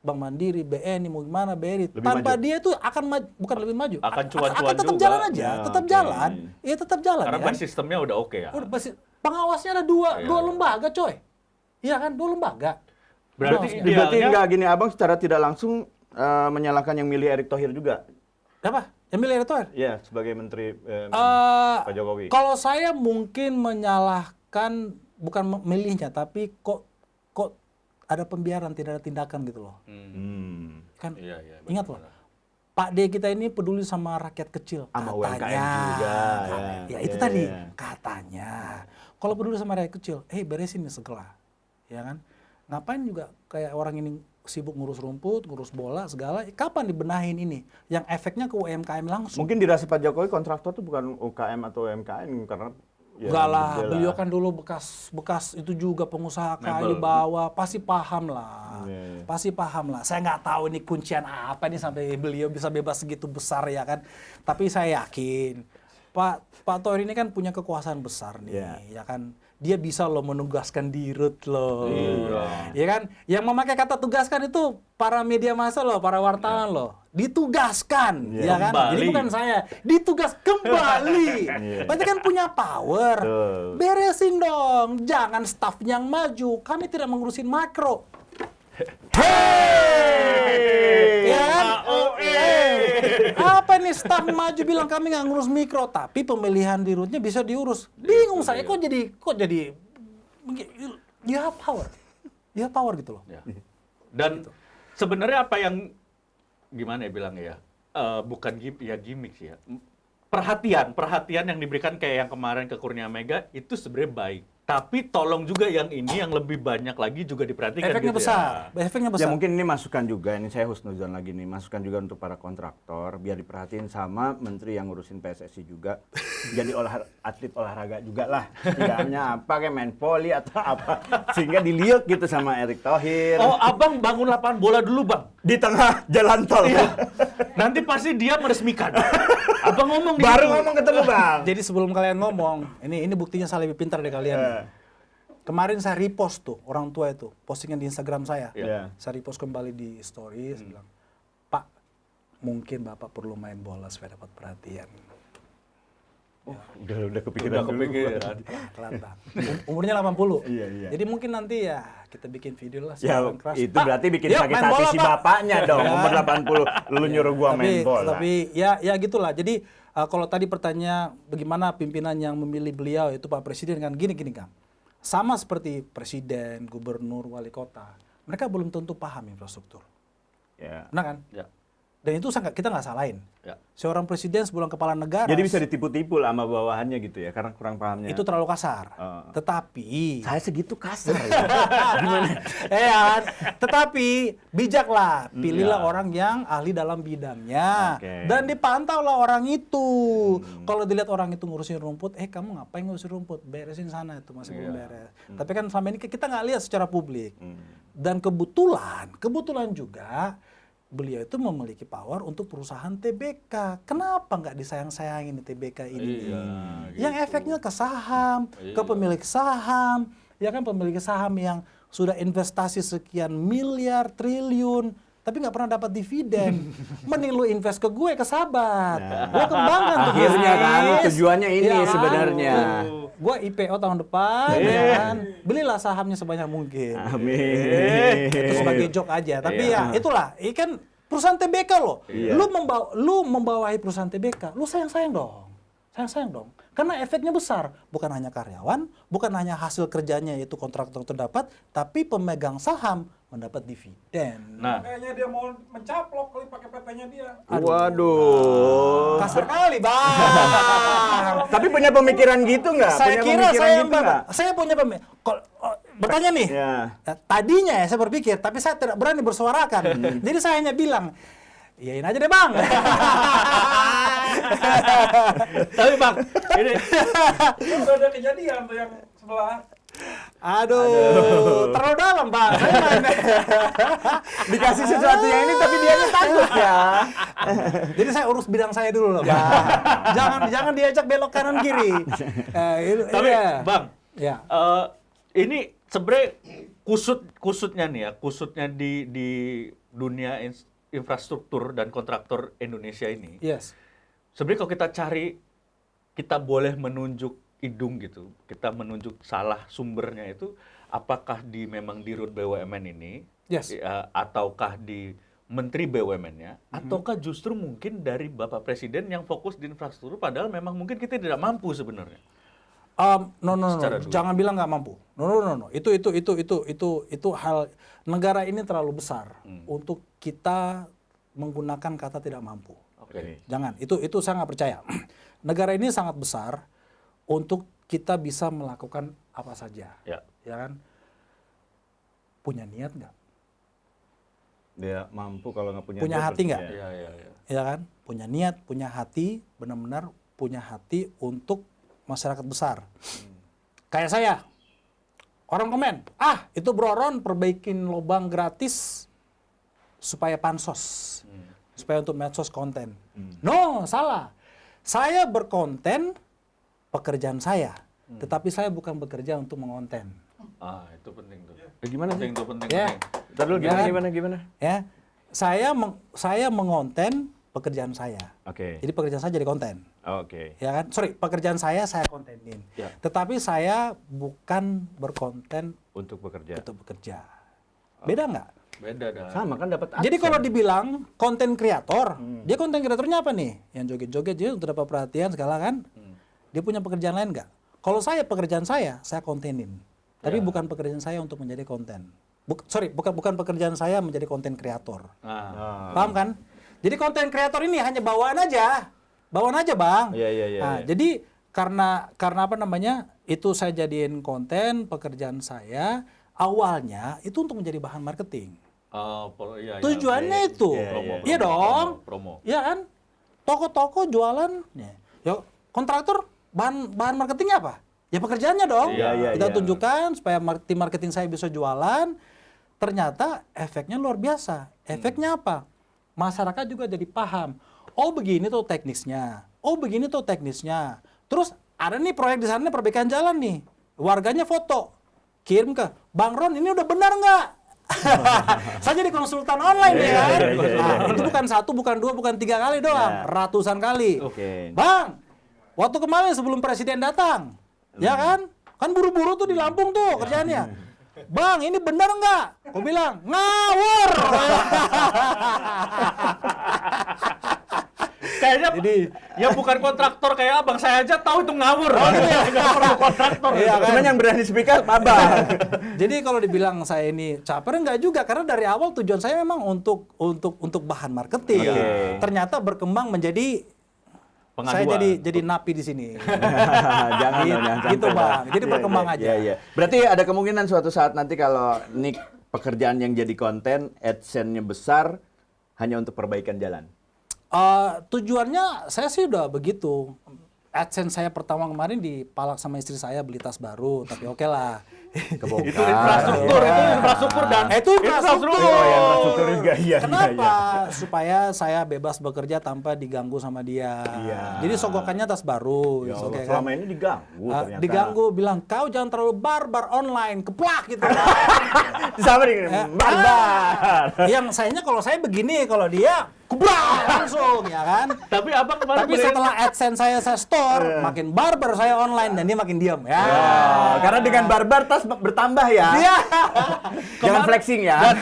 Bank Mandiri, BNI, mau gimana, BRI, Lebih tanpa maju. dia itu akan bukan lebih maju, Akan cuan-cuan akan tetap juga. jalan aja, Ya, tetap oke. jalan, ya tetap jalan. Karena ya. base sistemnya udah oke ya. Udah pasti pengawasnya ada dua Iya. lembaga, coy. Iya kan, 2 lembaga. Berarti Pengawasnya. Berarti idealnya enggak gini abang secara tidak langsung menyalahkan yang milih Erick Thohir juga. Apa? Emil Erick Thohir? Ya, sebagai menteri Pak Jokowi. Kalau saya mungkin menyalahkan bukan milihnya, tapi kok ada pembiaran, tidak ada tindakan gitu loh. Kan Iya, iya, benar, ingat loh, Pak D kita ini peduli sama rakyat kecil, Sama katanya. UMKM juga, Ya, ya. itu Ya, tadi ya. katanya. Kalau peduli sama rakyat kecil, beresin nih segera, ya kan? ngapain juga kayak orang ini sibuk ngurus rumput, ngurus bola, segala. Kapan dibenahin ini? Yang efeknya ke UMKM langsung. Mungkin dirasa Pak Jokowi kontraktor tuh bukan UKM atau UMKM karena ya, Enggak lah, gede beliau kan dulu bekas itu juga pengusaha kayu Mebel. bawah, pasti paham lah. Iya. Pasti paham lah. Saya nggak tahu ini kuncian apa nih sampai beliau bisa bebas segitu besar ya kan. Tapi saya yakin Pak Thohir ini kan punya kekuasaan besar nih, Iya. ya kan. Dia bisa loh menugaskan dirut loh. Iya. Ya kan? Yang memakai kata tugaskan itu para media massa loh, para wartawan loh. Ditugaskan, Iya. ya kan? Jadi Kembali. bukan saya, ditugas kembali. Iya. Berarti kan punya power. Betul. Beresin dong, jangan staff yang maju. Kami tidak mengurusin makro. Hey! Ya kan? AOE. Apa nih staff maju bilang kami nggak ngurus mikro, tapi pemilihan dirutnya bisa diurus. Bingung saya kok jadi you have power. You have power gitu loh. Ya. Dan sebenarnya apa yang gimana ya bilangnya ya? Bukan gimmick sih ya. Perhatian yang diberikan kayak yang kemarin ke Kurnia Mega itu sebenarnya baik. Tapi tolong juga yang ini yang lebih banyak lagi juga diperhatikan Efeknya gitu besar. ya. Efeknya Ya besar. mungkin ini masukan juga, ini saya husnuzon lagi nih, masukan juga untuk para kontraktor, biar diperhatiin sama menteri yang ngurusin PSSI juga, jadi atlet olahraga juga lah, tidak hanya apa kayak main voli atau apa, sehingga diliuk gitu sama Erick Thohir Oh, abang bangun lapangan bola dulu, Bang. di tengah jalan tol, Nanti pasti dia meresmikan. Abang ngomong di baru situ. ngomong ketemu bang. Jadi sebelum kalian ngomong, ini buktinya saya lebih pintar dari kalian. Kemarin saya repost tuh orang tua itu, postingan di Instagram saya. Iya. Saya repost kembali di stories, bilang, Pak, mungkin Bapak perlu main bola supaya dapat perhatian. Udah kepikiran Udah kepikiran. Telat, Bang. Umurnya 80. Iya, iya. Jadi mungkin nanti ya kita bikin video lah. Ya siaran keras. itu Pak, berarti bikin yuk, sakit main hati bola, si Pak. bapaknya dong, Ya. umur 80, lu nyuruh gua main bola. Tapi ya gitulah. Jadi kalau tadi pertanyaan bagaimana pimpinan yang memilih beliau itu Pak Presiden kan gini Kang. Sama seperti presiden, gubernur, wali kota. Mereka belum tentu paham infrastruktur. Ya. Benar kan? Ya. Dan itu kita nggak salahin. Ya. Seorang presiden sebulan kepala negara. Jadi bisa ditipu-tipu lah sama bawahannya gitu ya, karena kurang pahamnya. itu terlalu kasar. Oh. Tetapi Saya segitu kasar ya. Gimana? kan? Tetapi bijaklah, pilihlah Ya. orang yang ahli dalam bidangnya Oke. dan dipantaulah orang itu. Kalau dilihat orang itu ngurusin rumput, kamu ngapain ngurusin rumput? Beresin sana itu masih belum beres. Tapi kan selama ini kita nggak lihat secara publik. Dan kebetulan juga beliau itu memiliki power untuk perusahaan TBK. Kenapa nggak disayang-sayangin di TBK ini? Iya, Yang efeknya ke saham, ke pemilik saham, ya kan pemilik saham yang sudah investasi sekian miliar, triliun, tapi nggak pernah dapat dividen. Mending lu invest ke gue, ke sahabat. Gue kembangkan tuh Akhirnya kan bisnis. tujuannya ini Ya kan? sebenarnya. Gue IPO tahun depan, ya kan? Belilah sahamnya sebanyak mungkin. Amin. Itu sebagai joke aja. Tapi ya itulah, kan perusahaan TBK loh. Iya. Lu membawahi perusahaan TBK, lu sayang-sayang dong. Sayang-sayang dong. Karena efeknya besar. Bukan hanya karyawan, bukan hanya hasil kerjanya yaitu kontraktor terdapat, tapi pemegang saham mendapat dividen. Nah, Kayaknya dia mau mencaplok kali pakai PT-nya dia. Waduh. Kasar kali, Bang. Tapi punya pemikiran gitu nggak? Saya Punya kira pemikiran saya gitu nggak? saya punya bertanya nih. Ya. Tadinya ya saya berpikir, tapi saya tidak berani bersuarakan. Jadi saya hanya bilang, iyain aja deh Bang. tapi Bang, ini Udah ada kejadian tuh yang sebelah. Aduh, terlalu dalam Bang. Saya main. Dikasih sesuatu yang ini tapi dia takut ya. Jadi saya urus bidang saya dulu loh Bang. Jangan diajak belok kanan kiri. tapi iya. Bang, Ya. ini sebenarnya kusutnya nih ya, kusutnya di dunia infrastruktur dan kontraktor Indonesia ini. Yes. Sebenarnya kalau kita cari, kita boleh menunjuk hidung gitu, kita menunjuk salah sumbernya itu, apakah memang di Rut BUMN ini, Yes. ataukah di Menteri BUMN-nya, ataukah justru mungkin dari Bapak Presiden yang fokus di infrastruktur, padahal memang mungkin kita tidak mampu sebenarnya. No. Secara dulu. Jangan bilang nggak mampu. No. Itu hal negara ini terlalu besar untuk kita menggunakan kata tidak mampu. Oke. Jangan. Itu saya nggak percaya. Negara ini sangat besar untuk kita bisa melakukan apa saja. Ya. Ya kan? punya niat nggak? Dia mampu kalau nggak punya Punya duit, hati nggak? iya. Iya. Ya kan? Punya niat, punya hati, benar-benar punya hati untuk masyarakat besar. Kayak saya, orang komen, itu Bro Ron perbaikin lubang gratis supaya pansos, supaya untuk medsos konten. No, salah. Saya berkonten pekerjaan saya, tetapi saya bukan bekerja untuk mengonten. Itu penting tuh. Gimana sih? Penting tuh, penting. Ya. Ntar dulu Ya kan? gimana? Ya, saya mengonten pekerjaan saya. Oke. Jadi pekerjaan saya jadi konten. Oke. Ya kan? Sorry, pekerjaan saya kontenin. Ya. Tetapi saya bukan berkonten Untuk bekerja. untuk bekerja. Beda nggak? Beda dah. Sama kan dapat Jadi kalau dibilang konten kreator, dia konten kreatornya apa nih? Yang joget-joget dia untuk dapat perhatian segala kan? Dia punya pekerjaan lain nggak? Kalau saya pekerjaan saya kontenin. Tapi bukan pekerjaan saya untuk menjadi konten. Bukan pekerjaan saya menjadi konten kreator. Paham kan? Jadi konten kreator ini hanya bawaan aja, Bang. Iya. Nah, jadi karena apa namanya? Itu saya jadiin konten pekerjaan saya awalnya itu untuk menjadi bahan marketing. Iya. Tujuannya itu. Iya dong. Promo. Iya kan? Toko-toko jualan. Ya, kontraktor bahan marketingnya apa? Ya pekerjaannya dong. Iya, Kita iya. tunjukkan supaya tim marketing saya bisa jualan. Ternyata efeknya luar biasa. Efeknya apa? Masyarakat juga jadi paham. Oh begini tuh teknisnya. Terus ada nih proyek di sana perbaikan jalan nih. Warganya foto. Kirim ke Bang Ron, ini udah benar nggak? Saya jadi konsultan online ya kan? Nah, itu bukan 1, bukan 2, bukan 3 kali doang. Ratusan kali. Oke. Bang, waktu kemarin sebelum presiden datang, ya kan? Kan buru-buru tuh di Lampung tuh kerjaannya. Bang, ini benar nggak? Aku bilang, ngawur. Kayaknya ya bukan kontraktor kayak abang, saya aja tahu itu ngawur. Nggak perlu kontraktor. Iya kan? Cuman yang berani speak up abang. Jadi kalau dibilang saya ini caper enggak juga, karena dari awal tujuan saya memang untuk bahan marketing. Oke. Ternyata berkembang menjadi Pengaduan. saya jadi napi di sini. Jangan Gitu, Bang. Jadi berkembang aja. Iya. Berarti ada kemungkinan suatu saat nanti kalau Nick pekerjaan yang jadi konten, AdSense-nya besar hanya untuk perbaikan jalan. Tujuannya saya sih udah begitu. AdSense saya pertama kemarin dipalak sama istri saya beli tas baru, tapi oke lah. Kebongkar. Itu infrastruktur dan Itu infrastruktur. Oh, ya, infrastruktur juga. Iya. Kenapa? Supaya saya bebas bekerja tanpa diganggu sama dia. Iya. Jadi sogokannya tas baru. Ya gitu, Allah, oke kan? selama ini diganggu ternyata. Diganggu, bilang kau jangan terlalu barbar online, keplak gitu. Sama nih, barbar. Yang sayangnya kalau saya begini, kalau dia kubrak langsung ya kan. tapi abang kemarin Tapi setelah AdSense saya store, makin barbar saya online dan dia makin diam ya. Oh, karena dengan barbar tas bertambah ya. Iya. Jangan flexing ya.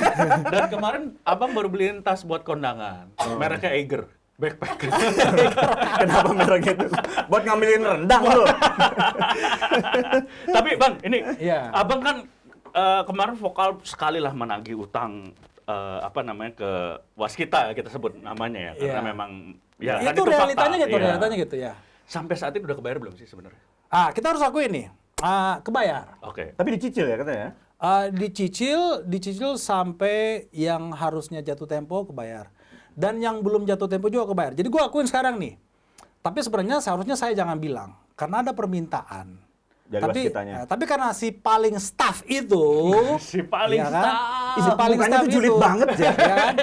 dan kemarin abang baru beliin tas buat kondangan, mereknya Eiger. Backpack. Kenapa mereknya itu? Buat ngambilin rendang lu. Tapi bang, ini Iya. abang kan kemarin vokal sekali lah menagih utang ke waskita, kita sebut namanya ya, karena Iya. memang ya kan itu fakta. realitanya gitu, Iya. realitanya gitu ya. Sampai saat ini udah kebayar belum sih sebenarnya? Kita harus akui nih, kebayar. Oke. Tapi dicicil ya katanya. Dicicil sampai yang harusnya jatuh tempo kebayar. Dan yang belum jatuh tempo juga kebayar. Jadi gua akuin sekarang nih. Tapi sebenarnya seharusnya saya jangan bilang. Karena ada permintaan. Dari waskitanya. Tapi karena si paling staff itu. Si paling ya kan? staff. Si paling Mukanya staff tuh julid itu, banget ya. kan?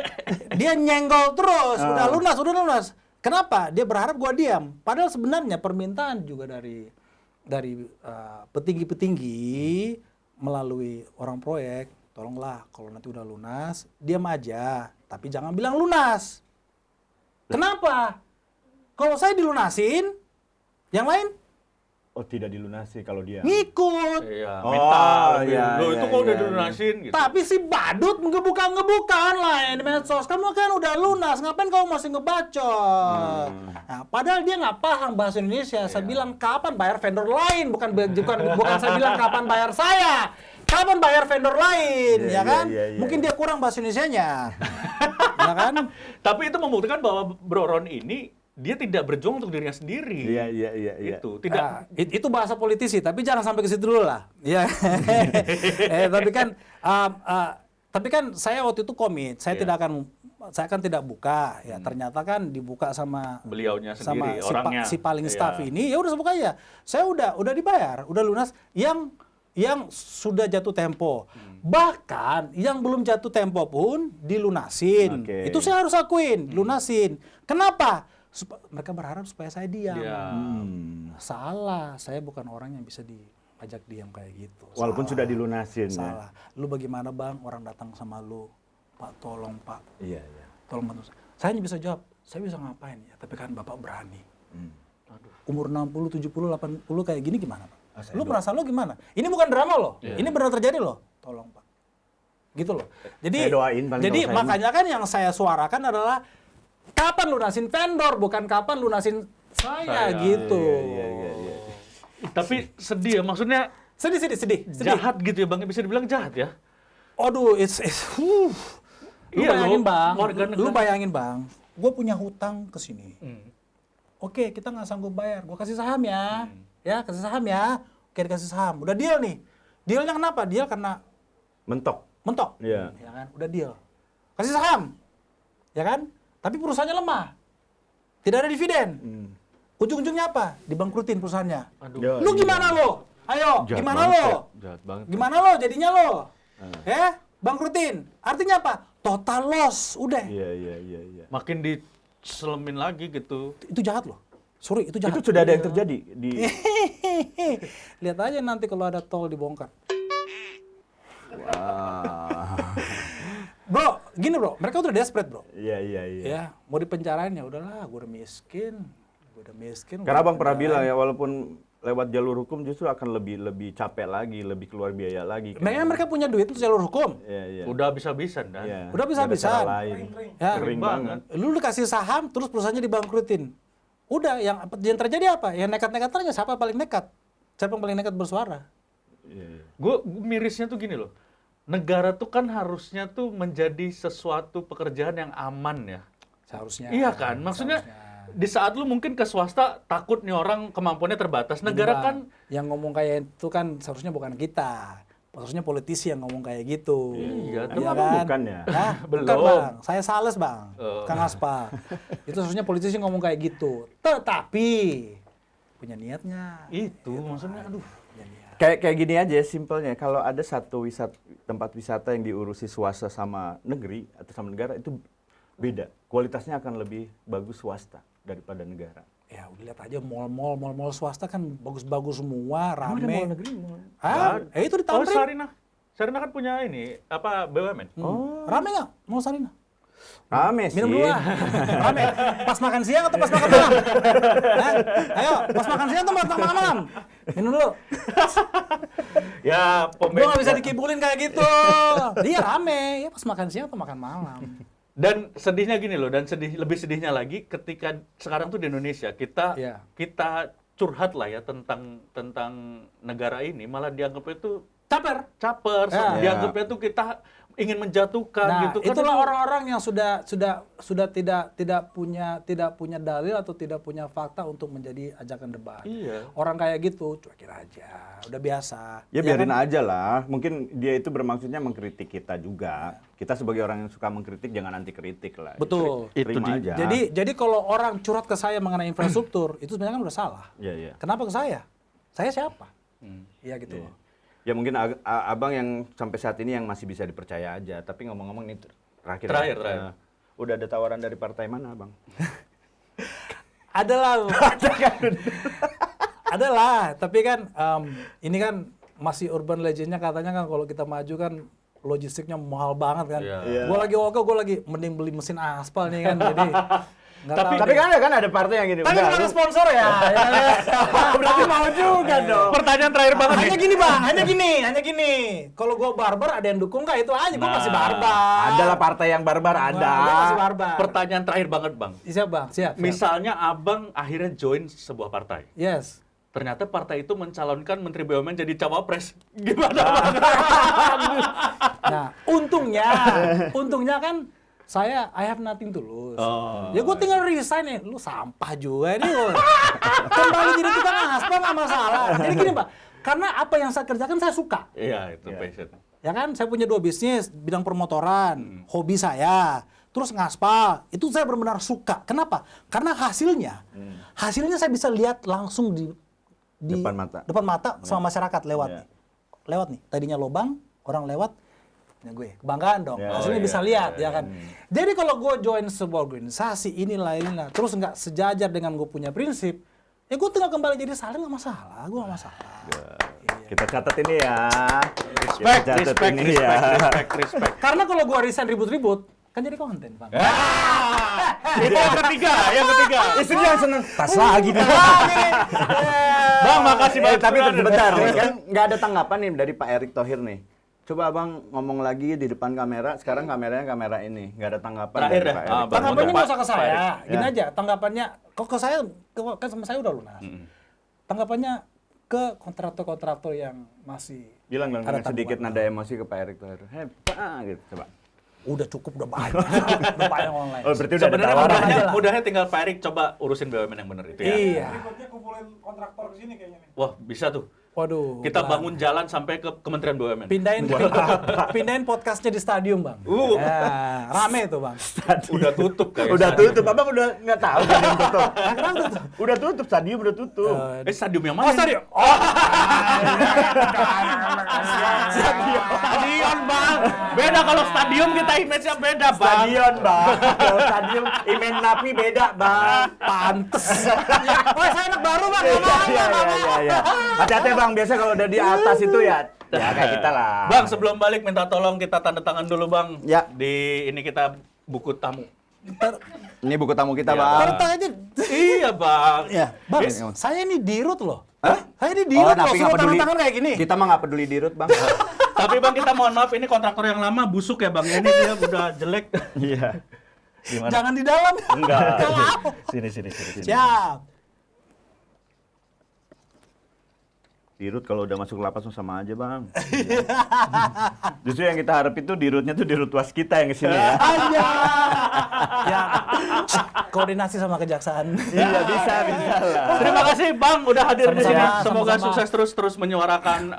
Dia nyenggol terus. Udah lunas. Kenapa? Dia berharap gua diam. Padahal sebenarnya permintaan juga dari petinggi-petinggi melalui orang proyek, tolonglah kalau nanti udah lunas, diam aja, tapi jangan bilang lunas. Kenapa? Kalau saya dilunasin, yang lain Oh, tidak dilunasi kalau dia. ngikut. Iya, Oh, minta. iya, Loh, itu iya, kok udah iya. dilunasin gitu. Tapi si badut ngebuka-ngebukaan lah di medsos. Kamu kan udah lunas, ngapain kamu masih ngebacot? Nah, padahal dia nggak paham bahasa Indonesia. Saya bilang kapan bayar vendor lain, bukan saya bilang kapan bayar saya. Kapan bayar vendor lain, Iya, ya kan? iya, iya, Mungkin dia kurang bahasa Indonesianya. Ya kan? Tapi itu membuktikan bahwa Bro Ron ini dia tidak berjuang untuk dirinya sendiri. Iya. Itu tidak Itu bahasa politisi, tapi jangan sampai ke situ dulu lah. Ya. Tapi kan saya waktu itu komit, saya akan tidak buka. Ya ternyata kan dibuka sama beliaunya sama sendiri, orangnya. si paling Iya. staff ini. Ya udah buka aja. Saya udah dibayar, udah lunas. Yang sudah jatuh tempo, bahkan yang belum jatuh tempo pun dilunasin. Oke. Itu saya harus akuin, lunasin. Kenapa? Mereka berharap supaya saya diam. Iya. Salah, saya bukan orang yang bisa diajak diam kayak gitu. Walaupun Salah. sudah dilunasin. Ya. Salah. Lu bagaimana bang? Orang datang sama lu, Pak tolong Pak, Iya. tolong bantu saya. Saya hanya bisa jawab, saya bisa ngapain ya? Tapi kan Bapak berani. Umur 60, 70, 80 kayak gini gimana Pak? Lu perasaan lu gimana? Ini bukan drama loh, ini benar terjadi loh. Tolong Pak. Gitu loh. Jadi Saya doain paling jadi kalau saya makanya kan yang saya suarakan adalah kapan lunasin vendor, bukan kapan lunasin saya gitu. Iya. Tapi sedih ya, maksudnya Sedih. jahat gitu ya Bang, bisa dibilang jahat ya. Aduh, Lu Iya, bayangin lo, bang, warga negara. lu bayangin bang, gue punya hutang ke sini. Oke, kita nggak sanggup bayar, gue kasih saham ya, kasih saham ya. Oke, dikasih saham, udah deal nih. Dealnya kenapa? Deal karena Mentok. Iya. ya kan, udah deal. Kasih saham, ya kan? Tapi perusahaannya lemah, tidak ada dividen. Ujung-ujungnya apa? Dibangkrutin perusahaannya. Ya, Lu gimana lo? Ayo, Jahat gimana banget lo? ya. Jahat banget. Gimana lo jadinya lo? Bangkrutin. Artinya apa? Total loss, udah. Iya. Makin diselemin lagi gitu. Itu jahat loh. Sorry, itu jahat. Itu sudah ada yang terjadi di Lihat aja nanti kalau ada tol dibongkar. Bro, gini bro, mereka udah desperate bro. Iya. Ya, mau dipenjarain ya udahlah, gue udah miskin. Karena Abang pernah bilang ya, walaupun lewat jalur hukum justru akan lebih capek lagi, lebih keluar biaya lagi. kan. Mereka punya duit itu jalur hukum. Iya. Udah bisa-bisan dan. Iya. Udah bisa-bisan. Nggak ada cara lain. Ya, Kering banget. lu dikasih saham, terus perusahaannya dibangkrutin. Udah, yang terjadi apa? Yang nekat-nekatannya siapa paling nekat? Siapa yang paling nekat bersuara? Iya. Gue mirisnya tuh gini loh. Negara tuh kan harusnya tuh menjadi sesuatu pekerjaan yang aman ya. Seharusnya. Iya kan? Maksudnya di saat lu mungkin ke swasta takut nih orang kemampuannya terbatas. Negara Bang, kan yang ngomong kayak itu kan seharusnya bukan kita. Seharusnya politisi yang ngomong kayak gitu. Iya, Emang Abang bukan ya? Hah? Belum. Bukan bang, saya sales bang, Oh. Kang Aspal. Itu seharusnya politisi ngomong kayak gitu. Tetapi punya niatnya. itu maksudnya aduh. Punya niat. Kayak gini aja simpelnya, kalau ada satu tempat wisata yang diurusi swasta sama negeri atau sama negara itu beda. Kualitasnya akan lebih bagus swasta daripada negara. Ya udah lihat aja mall swasta kan bagus-bagus semua, Emang ada rame. mall negeri? Hah? Itu di Oh, Tamrin. Sarina. Sarina kan punya ini apa BUMN. Rame nggak? Mall Sarina? Rame sih. Minum dulu lah. Rame. Pas makan siang atau pas makan malam? Hah? Ayo, pas makan siang atau pas makan malam? Minum dulu. Ya, Gue nggak bisa dikibulin kayak gitu. Dia rame. Ya pas makan siang atau makan malam. Dan sedihnya gini loh, dan lebih sedihnya lagi ketika sekarang tuh di Indonesia kita Iya. kita curhat lah ya tentang negara ini, malah dianggap itu caper, Ya. dianggapnya tuh kita ingin menjatuhkan Nah, gitu kan. itulah orang-orang yang sudah tidak punya dalil atau tidak punya fakta untuk menjadi ajakan debat. Iya. Orang kayak gitu cuekin aja, udah biasa. Ya kan? biarin aja lah. Mungkin dia itu bermaksudnya mengkritik kita juga. Kita sebagai orang yang suka mengkritik jangan anti kritik lah. Betul. Terima Itu aja. Jadi kalau orang curhat ke saya mengenai infrastruktur, itu sebenarnya kan udah salah. Iya. Kenapa ke saya? Saya siapa? Iya gitu loh. Ya mungkin abang yang sampai saat ini yang masih bisa dipercaya aja. Tapi ngomong-ngomong ini terakhir. Terakhir. Udah ada tawaran dari partai mana, Bang? Adalah. Adalah, tapi kan ini kan masih urban legendnya katanya kan kalau kita maju kan logistiknya mahal banget kan. Iya. Gue lagi mending beli mesin aspal nih kan. Jadi nggak tahu. Tapi kan ada partai yang gini. Tapi udah, bukan lu- sponsor ya. berarti mau juga dong. Pertanyaan terakhir banget Hanya nih. gini bang, hanya gini. Kalau gue barbar ada yang dukung nggak itu aja, gue Nah, masih barbar. Adalah partai yang barbar Gue ada. masih barbar. Pertanyaan terakhir banget, Bang. Siap bang, siap. Misalnya Abang akhirnya join sebuah partai. Yes. Ternyata partai itu mencalonkan Menteri BUMN jadi cawapres. Gimana, Bang? Nah, untungnya kan I have nothing to lose. Oh. Ya gue tinggal resign nih, lu sampah juga nih. Kembali jadi tukang aspal nggak masalah. Jadi gini Pak, karena apa yang saya kerjakan saya suka. Iya, itu passion. Ya kan, saya punya 2 bisnis, bidang permotoran, hobi saya. Terus ngaspal, itu saya benar-benar suka. Kenapa? Karena hasilnya saya bisa lihat langsung di Depan mata. sama masyarakat lewat Iya. nih. Lewat nih, tadinya lobang, orang lewat, ya gue kebanggaan dong. Ya, Hasilnya oh bisa iya, lihat, iya, ya kan. Jadi kalau gue join sebuah organisasi inilah, terus nggak sejajar dengan gue punya prinsip, ya gue tinggal kembali jadi saleh nggak masalah, gue nggak masalah. Kita catat ini ya. Respect, Kita catat respect, ini respect. Karena kalau gue resign ribut-ribut, kan jadi konten, Bang. Itu yang ketiga. Istri yang seneng. Tas lagi nih. Bang, makasih banget. Tapi bentar, kan nggak ada tanggapan nih dari Pak Erick Thohir nih. Coba Abang ngomong lagi di depan kamera, sekarang kameranya kamera ini. Nggak ada tanggapan Terakhir dari dah. Pak Erick Thohir. Tanggapannya nggak usah ke Pak saya, Erick. gini Ya. aja. Tanggapannya, kok ke saya, kan sama saya udah lunas. Tanggapannya ke kontraktor-kontraktor yang masih Bilang dong ada dengan sedikit tanggungan. nada emosi ke Pak Erick Thohir. Pak gitu, coba. Udah cukup, udah banyak, udah banyak online. Oh, berarti udah ada Sebenarnya tawaran. aja lah. mudahnya tinggal Pak Erick coba urusin BUMN yang benar itu ya. Iya. Berikutnya kumpulin kontraktor ke sini kayaknya nih. Wah, bisa tuh. Waduh. Kita Bang. bangun jalan sampai ke Kementerian BUMN. Pindahin podcastnya di stadium, Bang. Ya, rame tuh, Bang. Udah tutup kayaknya. Udah tutup, Abang udah nggak tahu stadium tutup. Kenapa tutup? Udah tutup, stadium udah tutup. Stadium yang mana? Oh, stadium. Oh, Stadion, Bang. Beda kalau stadium kita image-nya beda, Bang. Stadion, Bang. Kalau stadium, Imen Napi beda, Bang. pantes. Oh, saya anak baru, Bang. Nggak mau, Iya, nggak mau. iya, iya. Hati-hati, Bang. Biasa kalau udah di atas itu ya kayak kita lah. Bang, sebelum balik minta tolong kita tanda tangan dulu, Bang. Ya. Di ini kita buku tamu. Ini buku tamu kita, Iya, Bang. Ternyata aja. Iya, Bang. Iya. Bang, saya ini dirut loh. Hah? Saya ini dirut loh, Napi nggak suruh peduli. tangan-tangan kayak gini. Kita mah nggak peduli dirut, Bang. Tapi Bang, kita mohon maaf ini kontraktor yang lama busuk ya, Bang. Ini dia udah jelek. Iya. Gimana? Jangan di dalam. Enggak. Kalau. Sini. Siap. Dirut kalau udah masuk lapas sama aja, Bang. Justru yang kita harap itu dirutnya tuh dirut was kita yang kesini ya. Aja. Ya. Koordinasi sama kejaksaan. Iya, bisa lah. Terima kasih Bang udah hadir di sini. Sama-sama, Semoga sama-sama. sukses terus menyuarakan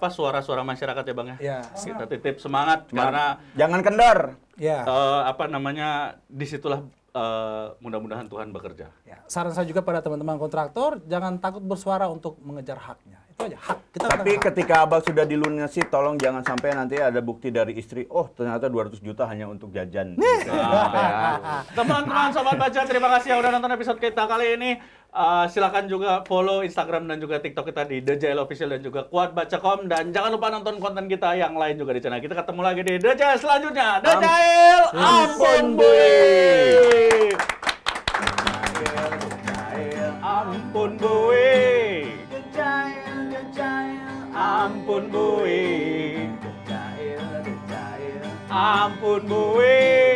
suara-suara masyarakat ya Bang ya. Iya. Kita titip semangat karena Jangan kendor. Ya. disitulah mudah-mudahan Tuhan bekerja. Ya, saran saya juga pada teman-teman kontraktor, jangan takut bersuara untuk mengejar haknya. Itu aja, hak. Kita Tapi hak. ketika Abang sudah dilunasi, tolong jangan sampai nanti ada bukti dari istri, oh ternyata 200 juta hanya untuk jajan. Gitu. Teman-teman sobat baca, terima kasih yang udah nonton episode kita kali ini. Silakan juga follow Instagram dan juga TikTok kita di The Jail Official dan juga Kuat Baca.com, dan jangan lupa nonton konten kita yang lain juga di channel. Kita ketemu lagi di The Jail selanjutnya. The Jail, ampun bui. Ampun bui. Ampun bui. Ampun bui.